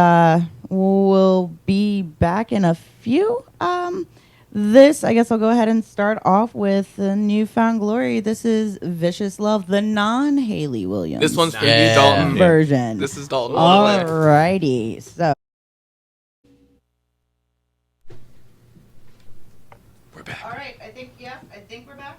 Speaker 3: we'll be back in a few. I guess I'll go ahead and start off with the Newfound Glory. This is Vicious Love, the non-Haley Williams
Speaker 4: This one's for
Speaker 7: Yeah.
Speaker 4: you, Dalton.
Speaker 3: version.
Speaker 4: This is Dalton. all the way.
Speaker 3: Alrighty, so
Speaker 4: We're back.
Speaker 3: all right. I think we're back.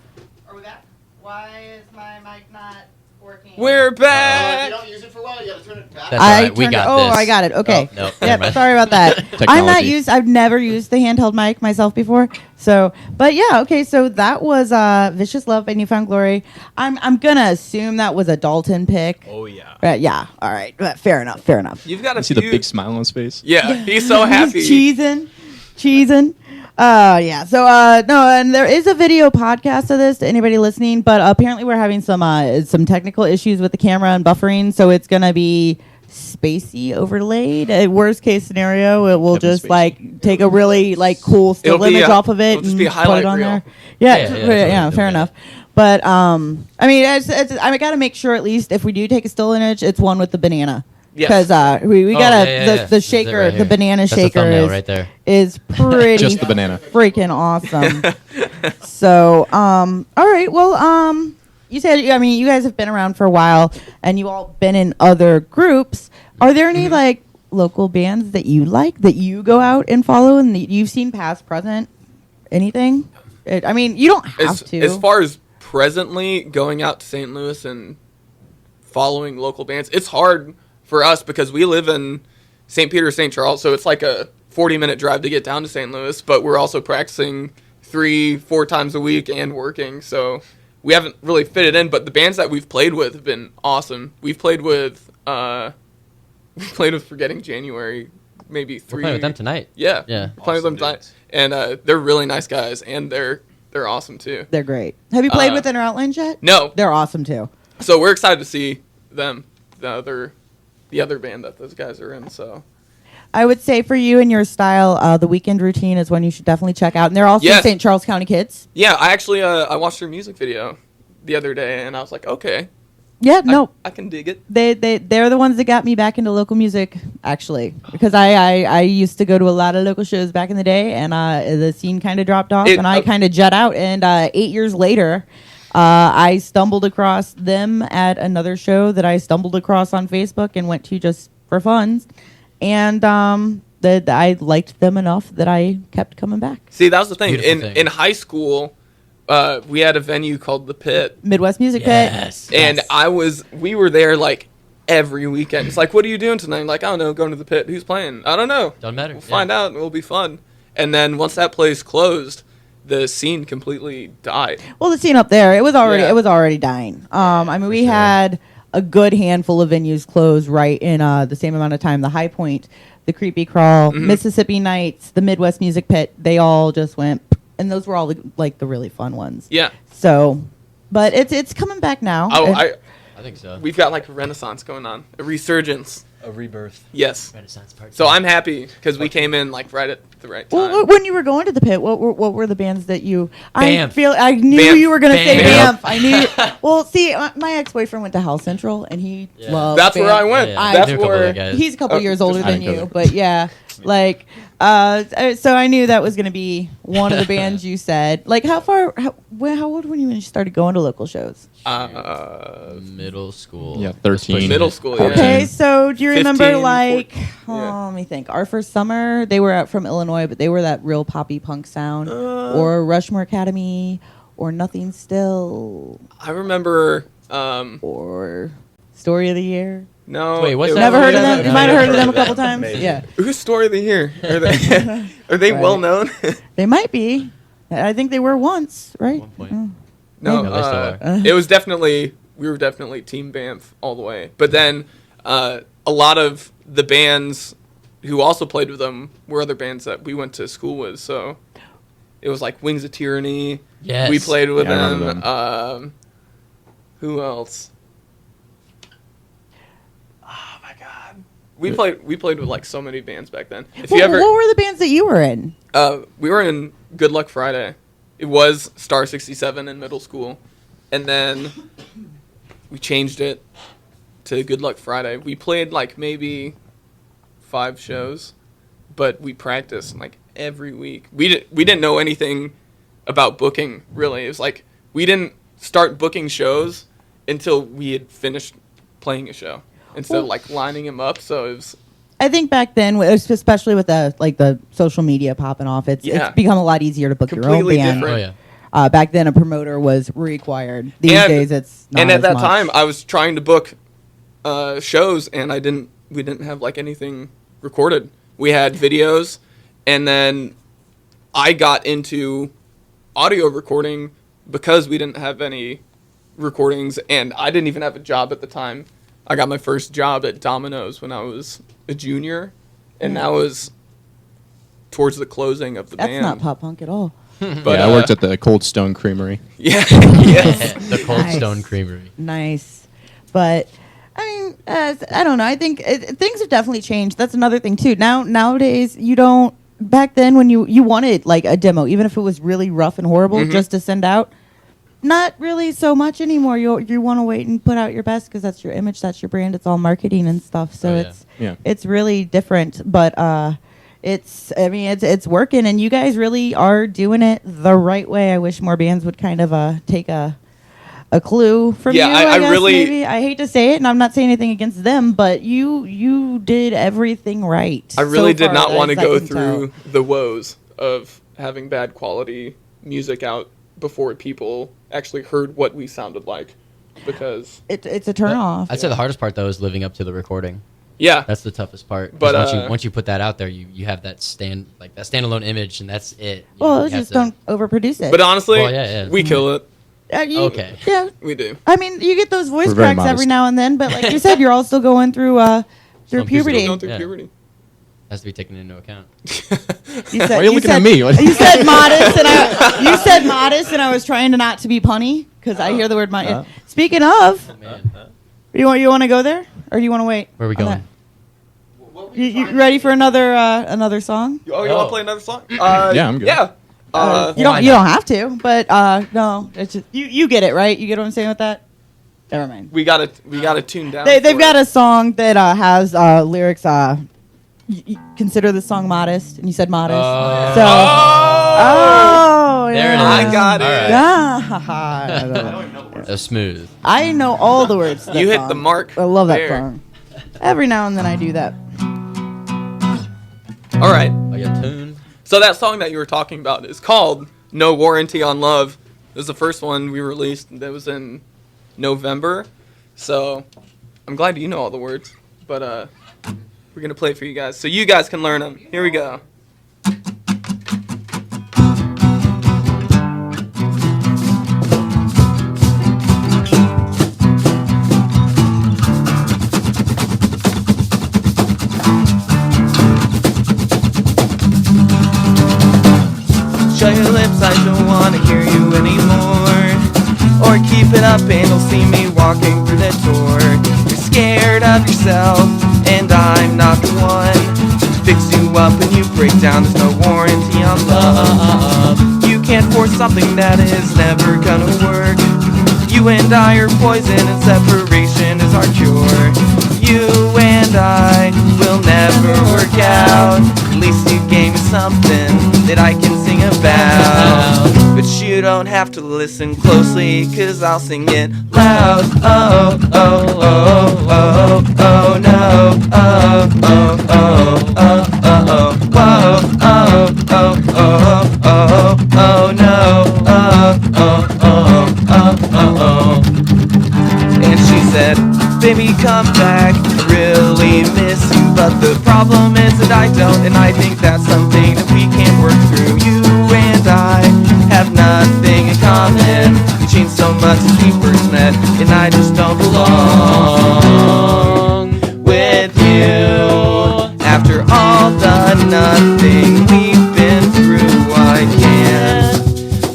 Speaker 3: Are we back? Why is my mic not working?
Speaker 4: We're
Speaker 6: If you
Speaker 4: back.
Speaker 6: don't use it for a while, you gotta turn it back.
Speaker 7: That's
Speaker 3: I
Speaker 7: all right. We
Speaker 3: turned
Speaker 7: got
Speaker 3: it,
Speaker 7: this.
Speaker 3: I got it. Okay.
Speaker 7: Oh, nope,
Speaker 3: Yep.
Speaker 7: never mind.
Speaker 3: Sorry about that. I'm not
Speaker 5: Technology.
Speaker 3: I've never used the handheld mic myself before. So, but yeah. Okay. So that was "Vicious Love" by Newfound Glory. I'm gonna assume that was a Dalton pick.
Speaker 8: Oh yeah.
Speaker 3: Yeah. All right. Fair enough. Fair enough.
Speaker 4: You've got to
Speaker 5: See the big smile on his face?
Speaker 4: Yeah, he's so happy.
Speaker 3: He's cheesing. Yeah. So, no, and there is a video podcast of this to anybody listening, but apparently we're having some technical issues with the camera and buffering, so it's gonna be spacey overlaid. Worst case scenario, it will
Speaker 5: Kevin
Speaker 3: just
Speaker 5: Spacey.
Speaker 3: like take a really like cool still
Speaker 4: It'll be
Speaker 3: image
Speaker 4: a-
Speaker 3: off of it
Speaker 4: it'll just
Speaker 3: and
Speaker 4: be a
Speaker 3: put
Speaker 4: highlight
Speaker 3: it on
Speaker 4: reel.
Speaker 3: there. Yeah,
Speaker 7: Yeah,
Speaker 3: yeah,
Speaker 7: yeah,
Speaker 3: fair
Speaker 7: yeah.
Speaker 3: enough. But I mean, I got to make sure at least if we do take a still image, it's one with the banana.
Speaker 4: Yes.
Speaker 3: Because we
Speaker 7: Oh,
Speaker 3: gotta
Speaker 7: yeah, yeah,
Speaker 3: the
Speaker 7: yeah. This is it
Speaker 3: shaker,
Speaker 7: right
Speaker 3: the
Speaker 7: here.
Speaker 3: banana
Speaker 7: That's the
Speaker 3: shaker
Speaker 7: thumbnail
Speaker 3: is
Speaker 7: right there.
Speaker 3: is pretty
Speaker 5: Just the banana.
Speaker 3: freaking awesome. So, all right. Well, you said, I mean, you guys have been around for a while, and you all been in other groups. Are there any like local bands that you like that you go out and follow, and that you've seen past, present, anything? I mean, you don't have to.
Speaker 4: As far as presently going out to St. Louis and following local bands, it's hard for us because we live in St. Peter, St. Charles, so it's like a 40-minute drive to get down to St. Louis, but we're also practicing 3-4 times a week and working, so we haven't really fit it in. But the bands that we've played with have been awesome. We've played with Forgetting January maybe
Speaker 7: We're
Speaker 4: 3
Speaker 7: playing with them tonight.
Speaker 4: Yeah,
Speaker 7: Yeah.
Speaker 4: we're playing with them
Speaker 8: Awesome
Speaker 4: tonight, and they're really nice guys, and they're awesome too.
Speaker 3: They're great. Have you played
Speaker 4: Uh,
Speaker 3: with Inner Outlands yet?
Speaker 4: No,
Speaker 3: They're awesome too.
Speaker 4: so we're excited to see them, the other band that those guys are in. So
Speaker 3: I would say for you and your style, the Weekend Routine is one you should definitely check out. And they're also
Speaker 4: Yes.
Speaker 3: St. Charles County kids.
Speaker 4: Yeah, I actually I watched their music video the other day, and I was like, okay,
Speaker 3: Yeah, no.
Speaker 4: I can dig it.
Speaker 3: They're the ones that got me back into local music, actually, because I used to go to a lot of local shows back in the day, and the scene kind of dropped off, and I kind of jet out. And 8 years later, I stumbled across them at another show that I stumbled across on Facebook and went to just for fun, and I liked them enough that I kept coming back.
Speaker 4: See, that was the thing.
Speaker 7: Beautiful thing.
Speaker 4: In high school, we had a venue called the Pit.
Speaker 3: Midwest Music
Speaker 7: Yes.
Speaker 3: Pit.
Speaker 4: And we were there like every weekend. It's like, what are you doing tonight? I'm like, I don't know, going to the Pit. Who's playing? I don't know.
Speaker 7: Doesn't matter.
Speaker 4: We'll find out. It'll be fun. And then once that place closed, the scene completely died.
Speaker 3: Well, the scene up there, it was already
Speaker 4: Yeah.
Speaker 3: it was already dying. I mean, we had a good handful of venues close right in the same amount of time. The High Point, the Creepy Crawl, Mississippi Nights, the Midwest Music Pit, they all just went, and those were all the really fun ones.
Speaker 4: Yeah.
Speaker 3: So, but it's coming back now.
Speaker 4: Oh,
Speaker 3: And-
Speaker 7: I think so.
Speaker 4: we've got like a renaissance going on, a resurgence.
Speaker 7: A rebirth.
Speaker 4: Yes.
Speaker 7: Renaissance part.
Speaker 4: So I'm happy because we came in like right at the right time.
Speaker 3: well, when you were going to the Pit, what were the bands that you?
Speaker 7: Banff.
Speaker 3: I knew
Speaker 4: Banff.
Speaker 3: you were going to say
Speaker 7: Banff.
Speaker 3: Banff. I knew. Well, see, my ex-boyfriend went to House Central, and he
Speaker 7: Yeah.
Speaker 3: loved.
Speaker 4: That's where I
Speaker 3: Banff.
Speaker 4: went.
Speaker 7: Yeah, yeah.
Speaker 4: That's
Speaker 7: I knew a couple of
Speaker 4: where.
Speaker 7: the guys.
Speaker 3: He's a couple
Speaker 4: Oh,
Speaker 3: years older
Speaker 4: just-
Speaker 3: than
Speaker 5: I didn't go
Speaker 3: you,
Speaker 5: there.
Speaker 3: but yeah, like, so I knew that was going to be one of the bands you said. Like, how old were you when you started going to local shows?
Speaker 7: Middle school.
Speaker 5: Yeah, 13.
Speaker 4: Middle school. Yeah.
Speaker 3: Okay, so do you remember
Speaker 4: 15,
Speaker 3: like,
Speaker 4: 14, yeah.
Speaker 3: let me think. Our first summer, they were out from Illinois, but they were that real poppy punk sound, or Rushmore Academy, or Nothing Still,
Speaker 4: I remember.
Speaker 3: or Story of the Year.
Speaker 4: No.
Speaker 7: Wait, what's
Speaker 4: it
Speaker 7: that?
Speaker 3: Never
Speaker 7: one?
Speaker 3: heard of them?
Speaker 7: Yeah,
Speaker 3: You might have
Speaker 7: yeah,
Speaker 3: heard of them a
Speaker 7: yeah.
Speaker 3: couple times.
Speaker 6: Maybe.
Speaker 3: Yeah,
Speaker 4: Whose story of the year? Are they
Speaker 3: Right.
Speaker 4: well known?
Speaker 3: they might be. I think they were once, right?
Speaker 7: One point.
Speaker 3: Oh.
Speaker 4: No,
Speaker 7: No, they still are.
Speaker 4: it was definitely we were definitely Team Banff all the way. But then a lot of the bands who also played with them were other bands that we went to school with. So it was like Wings of Tyranny.
Speaker 7: Yes.
Speaker 4: We played with
Speaker 5: Yeah, I
Speaker 4: them.
Speaker 5: remember
Speaker 4: Who else? Oh my god. We played with like so many bands back then. If you
Speaker 3: What
Speaker 4: ever
Speaker 3: were the bands that you were in?
Speaker 4: we were in Good Luck Friday. It was Star 67 in middle school. And then we changed it to Good Luck Friday. We played like maybe 5 shows, but we practiced like every week. We didn't know anything about booking, really. It was like we didn't start booking shows until we had finished playing a show instead of like lining them up. So it was
Speaker 3: I think back then, especially with the social media popping off, it's become a lot easier to book your own
Speaker 4: Completely
Speaker 3: band.
Speaker 4: different.
Speaker 7: Oh yeah.
Speaker 3: Back then, a promoter was required. These
Speaker 4: And-
Speaker 3: days, it's not
Speaker 4: and at
Speaker 3: as
Speaker 4: that
Speaker 3: much.
Speaker 4: time I was trying to book shows and we didn't have like anything recorded. We had videos, and then I got into audio recording because we didn't have any recordings, and I didn't even have a job at the time. I got my first job at Domino's when I was a junior, and that was towards the closing of the
Speaker 3: That's
Speaker 4: band.
Speaker 3: not pop punk at all.
Speaker 4: But
Speaker 5: Yeah, I worked at the Cold Stone Creamery.
Speaker 4: yeah, yes.
Speaker 7: The Cold
Speaker 3: Nice.
Speaker 7: Stone Creamery.
Speaker 3: Nice, but I mean, I don't know. I think things have definitely changed. That's another thing too. Nowadays, you don't. Back then, when you wanted like a demo, even if it was really rough and horrible, just to send out. Not really so much anymore. You want to wait and put out your best because that's your image, that's your brand. It's all marketing and stuff. So
Speaker 7: Oh, yeah.
Speaker 5: Yeah.
Speaker 3: it's really different. But it's working, and you guys really are doing it the right way. I wish more bands would kind of take a clue from
Speaker 4: Yeah,
Speaker 3: you.
Speaker 4: I
Speaker 3: guess,
Speaker 4: really-
Speaker 3: maybe. I hate to say it, and I'm not saying anything against them, but you did everything right.
Speaker 4: I really
Speaker 3: so
Speaker 4: did
Speaker 3: far,
Speaker 4: not
Speaker 3: as
Speaker 4: want to
Speaker 3: I
Speaker 4: go
Speaker 3: can
Speaker 4: through
Speaker 3: tell.
Speaker 4: the woes of having bad quality music out before people actually heard what we sounded like, because
Speaker 3: It's a turn off.
Speaker 7: I'd say the hardest part though is living up to the recording.
Speaker 4: yeah,
Speaker 7: That's the toughest part.
Speaker 4: But,
Speaker 7: But once you put that out there, you have that standalone image, and that's it. You know,
Speaker 3: Well,
Speaker 7: you
Speaker 3: it's
Speaker 7: have
Speaker 3: just
Speaker 7: to-
Speaker 3: don't overproduce it.
Speaker 4: but honestly,
Speaker 7: Well, yeah.
Speaker 4: we kill it.
Speaker 7: Okay.
Speaker 3: Yeah.
Speaker 4: We do.
Speaker 3: I mean, you get those voice
Speaker 5: We're very
Speaker 3: cracks every
Speaker 5: modest.
Speaker 3: now and then, but like you said, you're all still going through
Speaker 7: Some people
Speaker 3: puberty.
Speaker 4: Going through
Speaker 7: Yeah.
Speaker 4: puberty.
Speaker 7: has to be taken into account.
Speaker 3: You said,
Speaker 5: Why are you looking at me?
Speaker 3: You said modest, and you said modest, and I was trying to not to be punny because I hear the word modest. Speaking of,
Speaker 7: Man,
Speaker 3: you want to go there, or do you want to wait?
Speaker 7: where are we
Speaker 3: on
Speaker 7: going?
Speaker 3: that? You ready for another song?
Speaker 4: Oh, you want to play another song?
Speaker 5: Yeah, I'm good.
Speaker 4: Yeah.
Speaker 3: You don't have to, but no, it's just, you get it, right? You get what I'm saying with that? Never mind.
Speaker 4: We gotta tune down.
Speaker 3: They've got a song that has lyrics. Consider the song modest, and you said modest.
Speaker 7: Oh.
Speaker 3: So.
Speaker 7: There it is.
Speaker 4: I got it.
Speaker 3: Yeah.
Speaker 7: So smooth.
Speaker 3: I know all the words to that
Speaker 4: You hit
Speaker 3: song.
Speaker 4: the mark.
Speaker 3: I love that
Speaker 4: there.
Speaker 3: song. Every now and then I do that.
Speaker 4: All right.
Speaker 7: I got tuned.
Speaker 4: So that song that you were talking about is called "No Warranty on Love." It was the first one we released. That was in November. So I'm glad you know all the words. But we're gonna play it for you guys, so you guys can learn them. Here we go. Shut your lips, I don't wanna hear you anymore. Or keep it up and you'll see me walking through the door. You're scared of yourself, and I'm not the one to fix you up when you break down. There's no warranty on love. You can't force something that is never gonna work. You and I are poison and separation is our cure. You and I will never work out. At least you gave me something that I can sing about. But you don't have to listen closely, 'cause I'll sing it loud. Oh, oh, oh, oh, oh, no. Oh, oh, oh, oh, oh, whoa. Oh, oh, oh, oh, oh, no. Oh, oh, oh, oh, oh. And she said, baby, come back, I really miss you. But the problem is that I don't, and I think that's something that we can work through. You and I have nothing in common. We changed so much since we first met, and I just don't belong with you. After all the nothing we've been through, I can't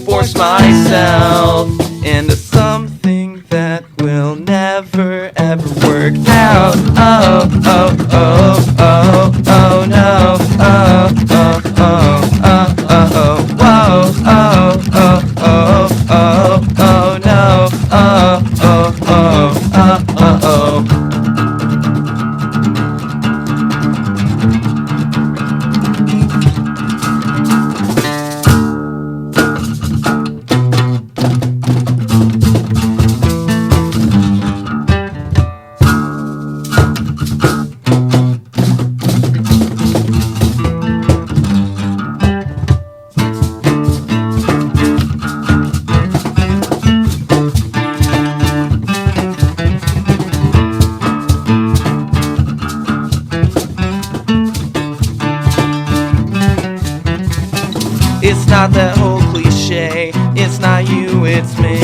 Speaker 4: force myself into something that will never ever work out. Oh, oh, oh, oh, oh, no. Oh, oh, oh, oh, oh, oh, whoa. Oh, oh, oh, oh, oh, no. Oh, oh, oh, oh, oh, oh. It's not that whole cliche, it's not you, it's me.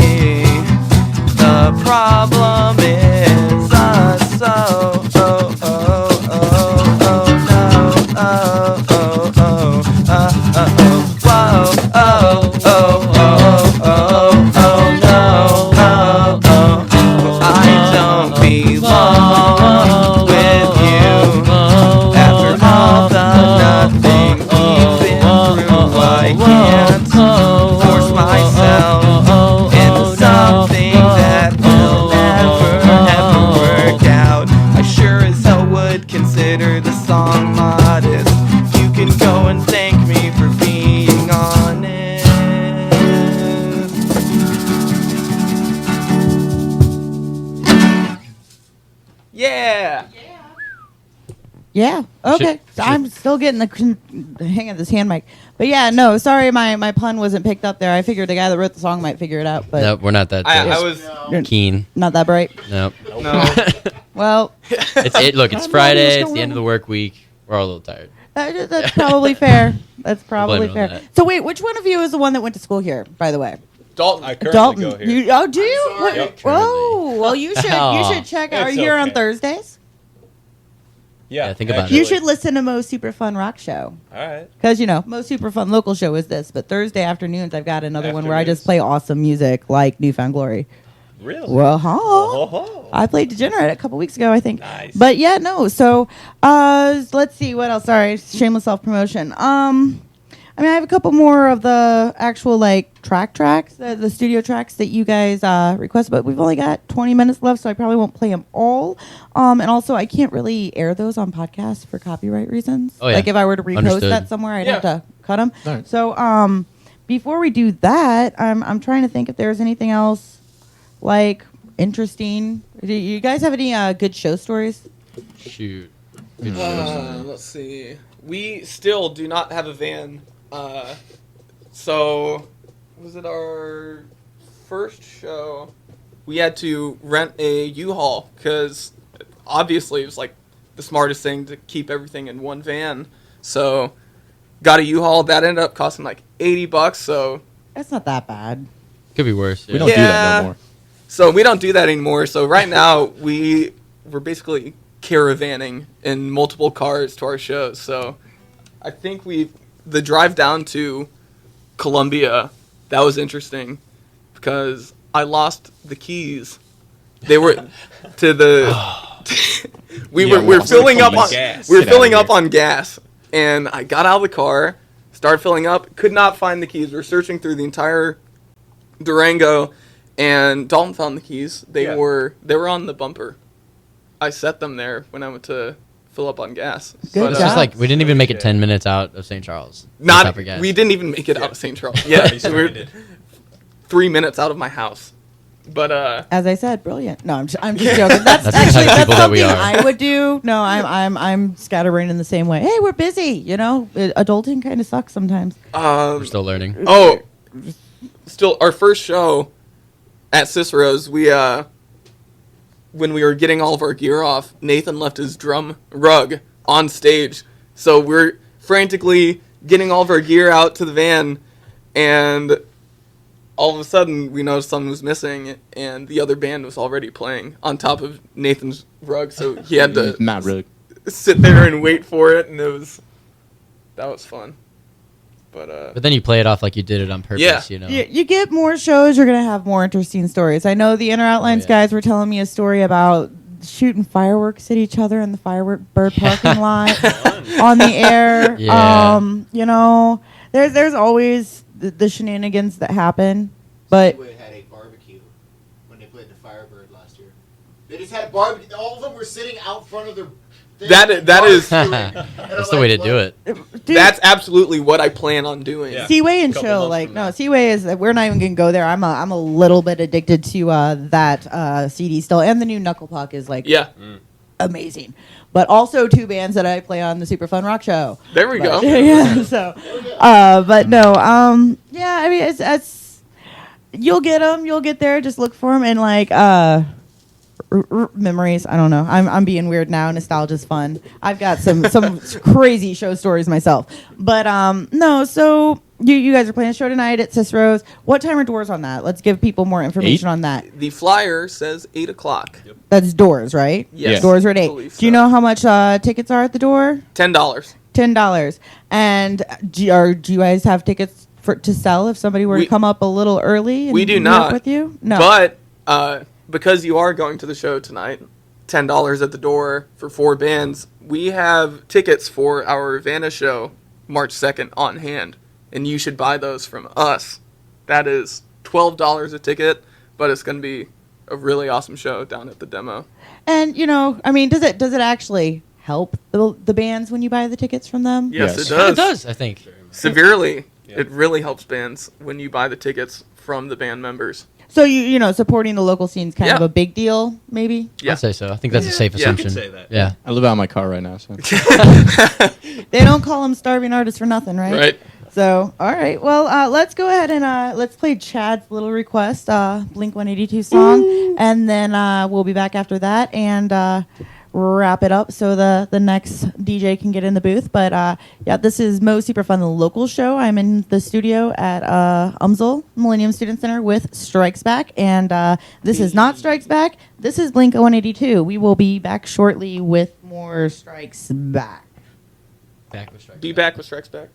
Speaker 4: The problem is us, oh, oh, oh, oh, oh, no, oh, oh, oh, oh, whoa, oh, oh, oh, oh, oh, no, oh, oh, I don't belong with you. After all the nothing we've been through, I can't force myself into something that will never, ever work out. I sure as hell would consider the song modest. You can go and thank me for being honest. Yeah!
Speaker 3: Yeah. Okay. I'm still getting the hang of this hand mic. But yeah, no, sorry my pun wasn't picked up there. I figured the guy that wrote the song might figure it out, but
Speaker 7: Nope, we're not that
Speaker 4: I was...
Speaker 3: you're
Speaker 7: keen.
Speaker 3: not that bright.
Speaker 7: Nope.
Speaker 4: No.
Speaker 3: Well,
Speaker 7: It's Friday. It's the end of the work week. We're all a little tired.
Speaker 3: that's probably fair. That's probably
Speaker 7: Blame it on
Speaker 3: fair.
Speaker 7: that.
Speaker 3: So wait, which one of you is the one that went to school here, by the way?
Speaker 4: Dalton.
Speaker 9: I currently
Speaker 3: Dalton.
Speaker 9: go here.
Speaker 3: You, oh, do you?
Speaker 6: sorry.
Speaker 3: What-
Speaker 7: Yep.
Speaker 3: Oh, well, you should check out. Are
Speaker 9: It's
Speaker 3: you here on
Speaker 9: okay.
Speaker 3: Thursdays?
Speaker 9: Yeah,
Speaker 7: think about it.
Speaker 3: You should listen to Mo's SuperFun Rock Show.
Speaker 9: All right.
Speaker 3: Because, Mo's SuperFun local show is this, but Thursday afternoons I've got another one where I just
Speaker 9: Afternoons.
Speaker 3: play awesome music like Newfound Glory.
Speaker 9: Really?
Speaker 3: Well,
Speaker 9: Oh.
Speaker 3: I played Degenerate a couple weeks ago, I think.
Speaker 9: Nice.
Speaker 3: But yeah, no. So let's see what else. Sorry, shameless self promotion. I mean, I have a couple more of the actual like tracks, the studio tracks that you guys requested, but we've only got 20 minutes left, so I probably won't play them all. And also, I can't really air those on podcasts for copyright reasons.
Speaker 7: Oh, yeah.
Speaker 3: Like if I were to repost
Speaker 7: Understood.
Speaker 3: that somewhere, I'd have
Speaker 4: Yeah.
Speaker 3: to cut them.
Speaker 5: Right.
Speaker 3: So before we do that, I'm trying to think if there's anything else like interesting. Do you guys have any good show stories?
Speaker 7: Shoot.
Speaker 4: Let's see. We still do not have a van. So, was it our first show? We had to rent a U-Haul because obviously it was like the smartest thing to keep everything in one van. So, got a U-Haul. That ended up costing like $80. So,
Speaker 3: That's not that bad.
Speaker 7: Could be worse.
Speaker 5: We don't do that no more.
Speaker 4: So we don't do that anymore. So right now we're basically caravanning in multiple cars to our shows. So I think the drive down to Columbia, that was interesting because I lost the keys. They were to the we're filling up on
Speaker 9: gas.
Speaker 4: we're
Speaker 5: Get
Speaker 4: filling
Speaker 5: outta
Speaker 4: up on gas, and I got out of the car, started filling up, could not find the keys. We're searching through the entire Durango, and Dalton found the keys. They were on the bumper. I set them there when I went to fill up on gas.
Speaker 3: Good
Speaker 7: It's
Speaker 3: job.
Speaker 7: just like we didn't even make it 10 minutes out of St. Charles.
Speaker 4: Not
Speaker 7: Stop for gas.
Speaker 4: we didn't even make it out of St. Charles. Yeah,
Speaker 9: Pretty
Speaker 4: so we're
Speaker 9: stranded.
Speaker 4: 3 minutes out of my house. But
Speaker 3: As I said, brilliant. No, I'm just joking. That's
Speaker 7: That's the
Speaker 3: actually
Speaker 7: type of people that we
Speaker 3: something
Speaker 7: are.
Speaker 3: I would do. No, I'm scatterbrained in the same way. Hey, we're busy. You know, adulting kind of sucks sometimes.
Speaker 7: We're still learning.
Speaker 4: oh, still our first show at Cicero's, when we were getting all of our gear off, Nathan left his drum rug on stage. So we're frantically getting all of our gear out to the van, and all of a sudden we noticed something was missing, and the other band was already playing on top of Nathan's rug. So he had to
Speaker 5: Not really.
Speaker 4: sit there and wait for it, and that was fun.
Speaker 7: But then you play it off like you did it on purpose,
Speaker 4: Yeah.
Speaker 7: you know?
Speaker 3: You get more shows, you're gonna have more interesting stories. I know the Inner Outlines guys were telling me a story about shooting fireworks at each other in the Firebird parking lot on the air.
Speaker 7: Yeah.
Speaker 3: You know, there's always the shenanigans that happen, but
Speaker 6: We had a barbecue when they played the Firebird last year. They just had barbecue. All of them were sitting out front of their.
Speaker 4: That is
Speaker 7: That's the way to do it.
Speaker 3: dude,
Speaker 4: that's absolutely what I plan on doing.
Speaker 9: Yeah.
Speaker 3: Seaway and
Speaker 9: Couple
Speaker 3: Chill,
Speaker 9: months
Speaker 3: like
Speaker 9: from
Speaker 3: no,
Speaker 9: now.
Speaker 3: Seaway is. We're not even gonna go there. I'm a little bit addicted to that CD still, and the new Knuckle Puck is like
Speaker 4: Yeah.
Speaker 3: amazing. But also two bands that I play on the SuperFun Rock Show.
Speaker 4: There we go.
Speaker 3: Yeah. So, but no. Yeah. I mean, it's you'll get them. You'll get there. Just look for them and like memories. I don't know. I'm being weird now. Nostalgia's fun. I've got some crazy show stories myself. But no. So you guys are playing a show tonight at Cicero's. What time are doors on that? Let's give people more information
Speaker 5: 8?
Speaker 3: on that.
Speaker 4: The flyer says 8 o'clock.
Speaker 3: That's doors, right?
Speaker 4: Yes.
Speaker 3: Doors are at
Speaker 4: I
Speaker 3: 8.
Speaker 4: believe
Speaker 3: Do you
Speaker 4: so.
Speaker 3: know how much tickets are at the door?
Speaker 4: $10.
Speaker 3: $10. And do you guys have tickets to sell if somebody were to
Speaker 4: We-
Speaker 3: come up a little early? And
Speaker 4: We do
Speaker 3: meet
Speaker 4: not.
Speaker 3: up with you. No.
Speaker 4: But because you are going to the show tonight, $10 at the door for 4 bands. We have tickets for our Vanna show March 2nd on hand, and you should buy those from us. That is $12 a ticket, but it's going to be a really awesome show down at the demo.
Speaker 3: And you know, I mean, does it actually help the bands when you buy the tickets from them?
Speaker 4: Yes,
Speaker 5: Yes.
Speaker 4: it does.
Speaker 7: It does, I think.
Speaker 4: Severely.
Speaker 9: Yeah.
Speaker 4: It really helps bands when you buy the tickets from the band members.
Speaker 3: So you know, supporting the local scene is kind of
Speaker 4: Yeah.
Speaker 3: a big deal, maybe.
Speaker 4: Yeah.
Speaker 7: I'd say so. I think that's a safe
Speaker 4: Yeah. You
Speaker 7: assumption.
Speaker 9: could say that.
Speaker 7: Yeah.
Speaker 5: I live out of my car right now, so.
Speaker 3: They don't call them starving artists for nothing, right?
Speaker 4: Right.
Speaker 3: So, all right. Well, let's go ahead and let's play Chad's little request, Blink 182 song, and then we'll be back after that and wrap it up so the next DJ can get in the booth. But yeah, this is Mo SuperFun, the local show. I'm in the studio at UMSL Millennium Student Center with Strikes Back, and this is not Strikes Back. This is Blink 182. We will be back shortly with more Strikes Back.
Speaker 7: Back with Strikes
Speaker 4: Be back with Strikes Back.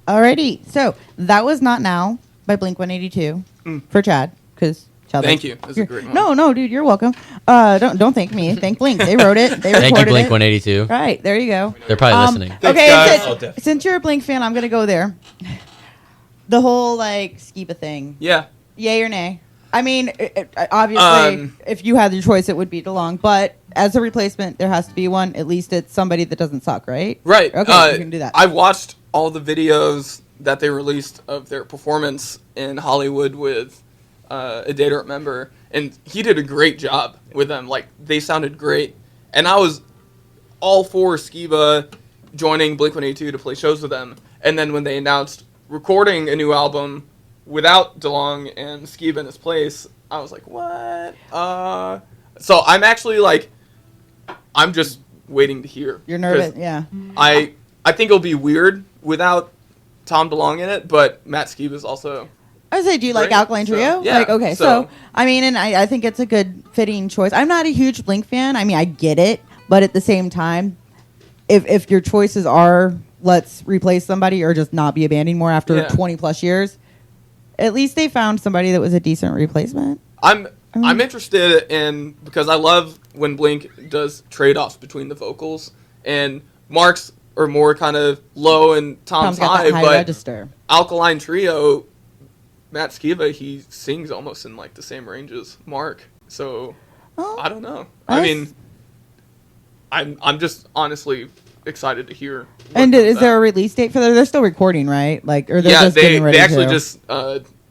Speaker 3: Alrighty, so that was Not Now. by Blink-182 for Chad, because Chad.
Speaker 4: Thank you. That's a great one.
Speaker 3: No, dude, you're welcome. Don't thank me. Thank Blink. They wrote it. They
Speaker 7: Thank you,
Speaker 3: recorded
Speaker 7: Blink
Speaker 3: it.
Speaker 7: 182.
Speaker 3: Right, there you go.
Speaker 7: They're probably listening.
Speaker 4: Thanks,
Speaker 3: Okay,
Speaker 4: guys.
Speaker 3: since you're a Blink fan, I'm gonna go there. The whole like Skiba thing.
Speaker 4: Yeah.
Speaker 3: Yay or nay? I mean, obviously, if you had the choice, it would be DeLong. But as a replacement, there has to be one. At least it's somebody that doesn't suck, right?
Speaker 4: Right.
Speaker 3: Okay, you can do that.
Speaker 4: I watched all the videos that they released of their performance in Hollywood with A Day to Remember, and he did a great job with them. Like, they sounded great. And I was all for Skiba joining Blink-182 to play shows with them. And then when they announced recording a new album without DeLong and Skiba in his place, I was like, what? So I'm actually like, I'm just waiting to hear.
Speaker 3: You're nervous,
Speaker 4: 'Cause
Speaker 3: yeah.
Speaker 4: I think it'll be weird without Tom DeLong in it, but Matt Skiba's also.
Speaker 3: I would say, do you like
Speaker 4: Great,
Speaker 3: Alkaline
Speaker 4: so,
Speaker 3: Trio?
Speaker 4: yeah,
Speaker 3: Like, okay, so I mean, and I think it's a good fitting choice. I'm not a huge Blink fan. I mean, I get it, but at the same time, if your choices are let's replace somebody or just not be a band anymore after 20 plus years, at least they found somebody that was a decent replacement.
Speaker 4: I'm interested in, because I love when Blink does trade-offs between the vocals, and Mark's are more kind of low and Tom's
Speaker 3: got
Speaker 4: high,
Speaker 3: that high
Speaker 4: but
Speaker 3: register.
Speaker 4: Alkaline Trio, Matt Skiba, he sings almost in like the same range as Mark. So I don't know. I mean, I'm just honestly excited to hear.
Speaker 3: And is there a release date for that? They're still recording, right? Like, or they're just getting ready
Speaker 4: they actually
Speaker 3: to?
Speaker 4: just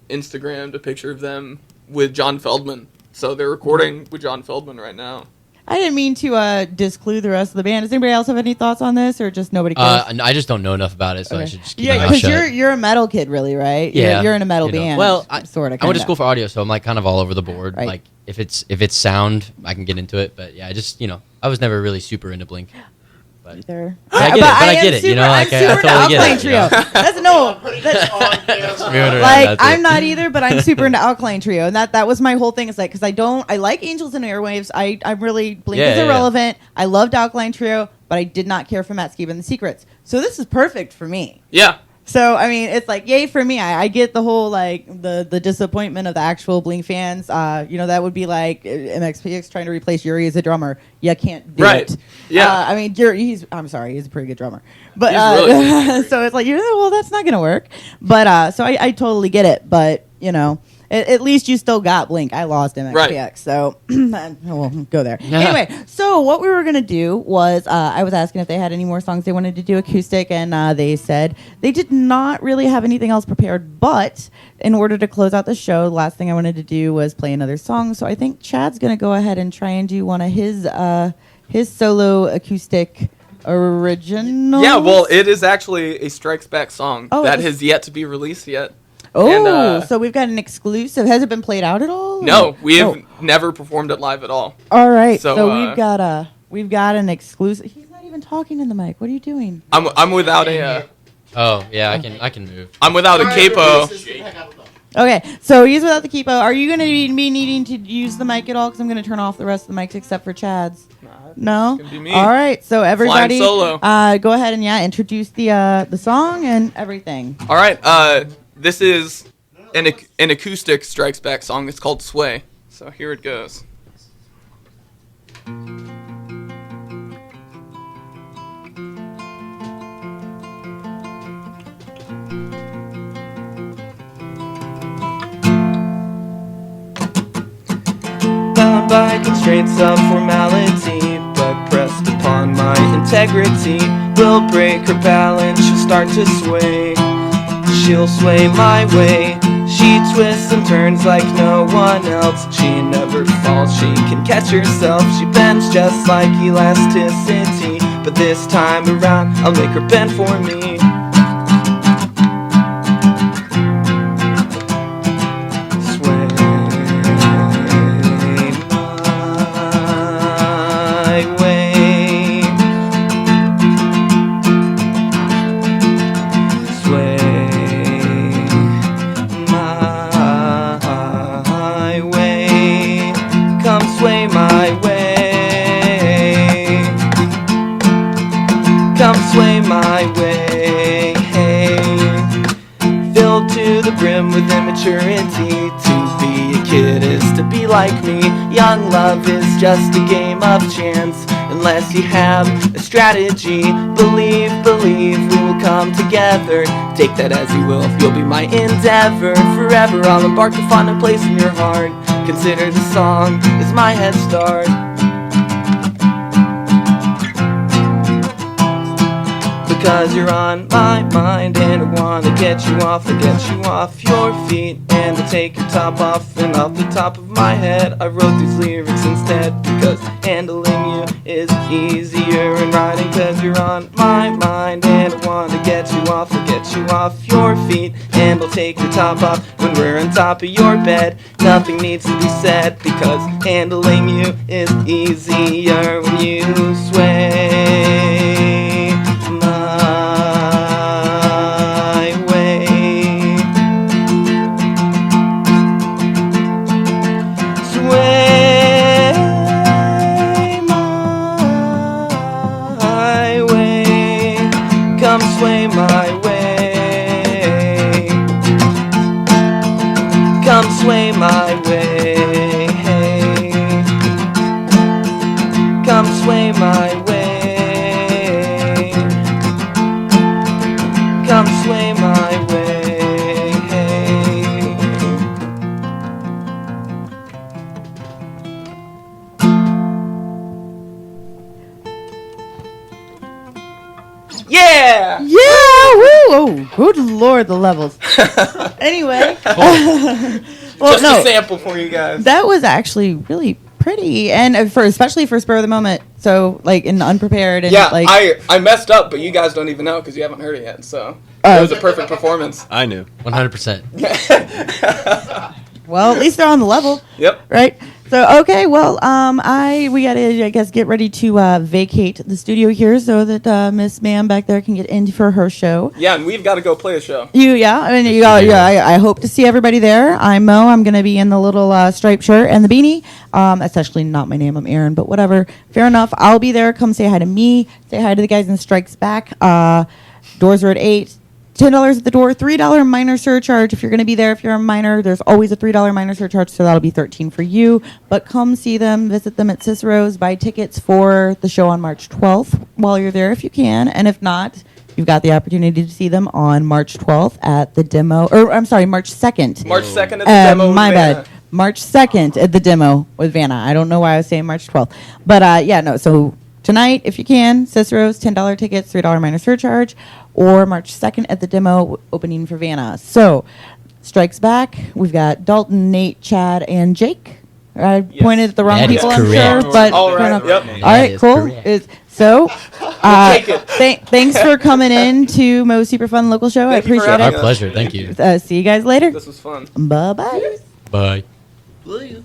Speaker 4: Instagrammed a picture of them with John Feldman. So they're recording with John Feldman right now.
Speaker 3: I didn't mean to disclude the rest of the band. Does anybody else have any thoughts on this, or just nobody cares?
Speaker 7: I just don't know enough about it, so I should just keep my mouth
Speaker 3: because
Speaker 7: shut.
Speaker 3: you're a metal kid, really, right?
Speaker 7: Yeah,
Speaker 3: you're in a metal band.
Speaker 7: Well,
Speaker 3: sort of.
Speaker 7: I went to school for audio, so I'm like kind of all over the board.
Speaker 3: Right.
Speaker 7: Like if it's sound, I can get into it. But yeah, I just I was never really super into Blink. But
Speaker 3: either.
Speaker 7: I get it. Like I totally get it.
Speaker 3: Trio. That's like I'm not either, but I'm super into Alkaline Trio, and that was my whole thing. Is like because I like Angels and Airwaves. I'm really Blink is irrelevant. I loved Alkaline Trio, but I did not care for Matt Skiba and the Secrets. So this is perfect for me.
Speaker 4: Yeah.
Speaker 3: So I mean, it's like yay for me. I get the whole like the disappointment of the actual Blink fans. That would be like MXPX trying to replace Yuri as a drummer. You can't do it.
Speaker 4: Yeah.
Speaker 3: I mean, Yuri. I'm sorry, he's a pretty good drummer, but
Speaker 4: He's really
Speaker 3: so it's like well, that's not gonna work. But so I totally get it. But at least you still got Blink. I lost MXPX, so we'll go there. Anyway, so what we were going to do was I was asking if they had any more songs they wanted to do acoustic, and they said they did not really have anything else prepared, but in order to close out the show, the last thing I wanted to do was play another song, so I think Chad's going to go ahead and try and do one of his solo acoustic originals.
Speaker 4: Yeah, well, it is actually a Strikes Back song that has yet to be released yet.
Speaker 3: Oh, so we've got an exclusive. Has it been played out at all?
Speaker 4: No, we have never performed it live at all.
Speaker 3: All right,
Speaker 4: so
Speaker 3: we've got an exclusive. He's not even talking in the mic. What are you doing?
Speaker 4: I'm without a.
Speaker 7: Oh yeah, I can move.
Speaker 4: I'm without a capo.
Speaker 3: Okay, so he's without the capo. Are you going to be needing to use the mic at all? Because I'm going to turn off the rest of the mics except for Chad's. No.
Speaker 4: It's gonna be me.
Speaker 3: All right, so everybody,
Speaker 4: solo.
Speaker 3: Go ahead and introduce the song and everything.
Speaker 4: All right. This is an acoustic Strikes Back song. It's called Sway. So here it goes.
Speaker 10: Bound by constraints of formality, but pressed upon my integrity, will break her balance, she'll start to sway. She'll sway my way. She twists and turns like no one else. She never falls, she can catch herself. She bends just like elasticity, but this time around I'll make her bend for me. Sway my way. Sway sway my way. Come sway my way. Filled filled to the brim with immaturity. To be a kid is to be like me. Young love is just a game of chance. Unless you have a strategy, believe, we will come together. Take that as you will, you'll be my endeavor. Forever I'll embark to find a place in your heart. Consider the song as my head start. Because you're on my mind and I wanna get you off your feet. And to take your top off, and off the top of my head I wrote these lyrics instead. Because handling you is easier than writing. Cause you're on my mind and I wanna get you off your feet. And I'll take your top off when we're on top of your bed. Nothing needs to be said, because handling you is easier when you sway my way. Sway my way. Come sway my way. Come sway my way. Come sway my way. Come sway my way.
Speaker 4: Yeah!
Speaker 3: Yeah, woo! Oh, good lord, the levels. Anyway, well,
Speaker 4: Just
Speaker 3: no,
Speaker 4: a sample for you guys.
Speaker 3: that was actually really pretty, and especially for spur of the moment. So, like, and unprepared, and
Speaker 4: Yeah,
Speaker 3: like,
Speaker 4: I messed up, but you guys don't even know because you haven't heard it yet. So it was a perfect performance.
Speaker 8: I knew.
Speaker 7: 100%.
Speaker 3: well, at least they're on the level,
Speaker 4: Yep.
Speaker 3: right? So, okay, well, we gotta, I guess, get ready to vacate the studio here so that Miss Ma'am back there can get in for her show.
Speaker 4: Yeah, and we've got to go play a show.
Speaker 3: I hope to see everybody there. I'm Mo. I'm gonna be in the little striped shirt and the beanie. That's actually not my name. I'm Aaron, but whatever. Fair enough. I'll be there. Come say hi to me. Say hi to the guys in Strikes Back. Doors are at 8. $10 at the door, $3 minor surcharge if you're going to be there. If you're a minor, there's always a $3 minor surcharge, so that'll be $13 for you. But come see them, visit them at Cicero's, buy tickets for the show on March 12th while you're there if you can. And if not, you've got the opportunity to see them on March 12th at the demo, or I'm sorry, March 2nd.
Speaker 4: March 2nd at the demo.
Speaker 3: My
Speaker 4: with Vanna.
Speaker 3: bad. March 2nd at the demo with Vanna. I don't know why I was saying March 12th. But so tonight, if you can, Cicero's, $10 tickets, $3 minor surcharge, or March 2nd at the demo opening for Vanna. So, Strikes Back, we've got Dalton, Nate, Chad, and Jake. I pointed at the wrong
Speaker 7: That is
Speaker 3: people, I'm
Speaker 7: correct.
Speaker 3: sure. But
Speaker 4: All right,
Speaker 3: fair enough.
Speaker 4: yep.
Speaker 3: All
Speaker 7: That
Speaker 3: right,
Speaker 7: is
Speaker 3: cool.
Speaker 7: correct.
Speaker 4: Take it.
Speaker 3: Thanks for coming in to Mo's Superfun Local Show. I
Speaker 4: Thank you for
Speaker 3: appreciate
Speaker 7: Our
Speaker 4: having
Speaker 3: it.
Speaker 4: us.
Speaker 7: pleasure. Thank you.
Speaker 3: See you guys later.
Speaker 4: This was fun.
Speaker 3: Bye-bye.
Speaker 7: Bye.
Speaker 6: Bye.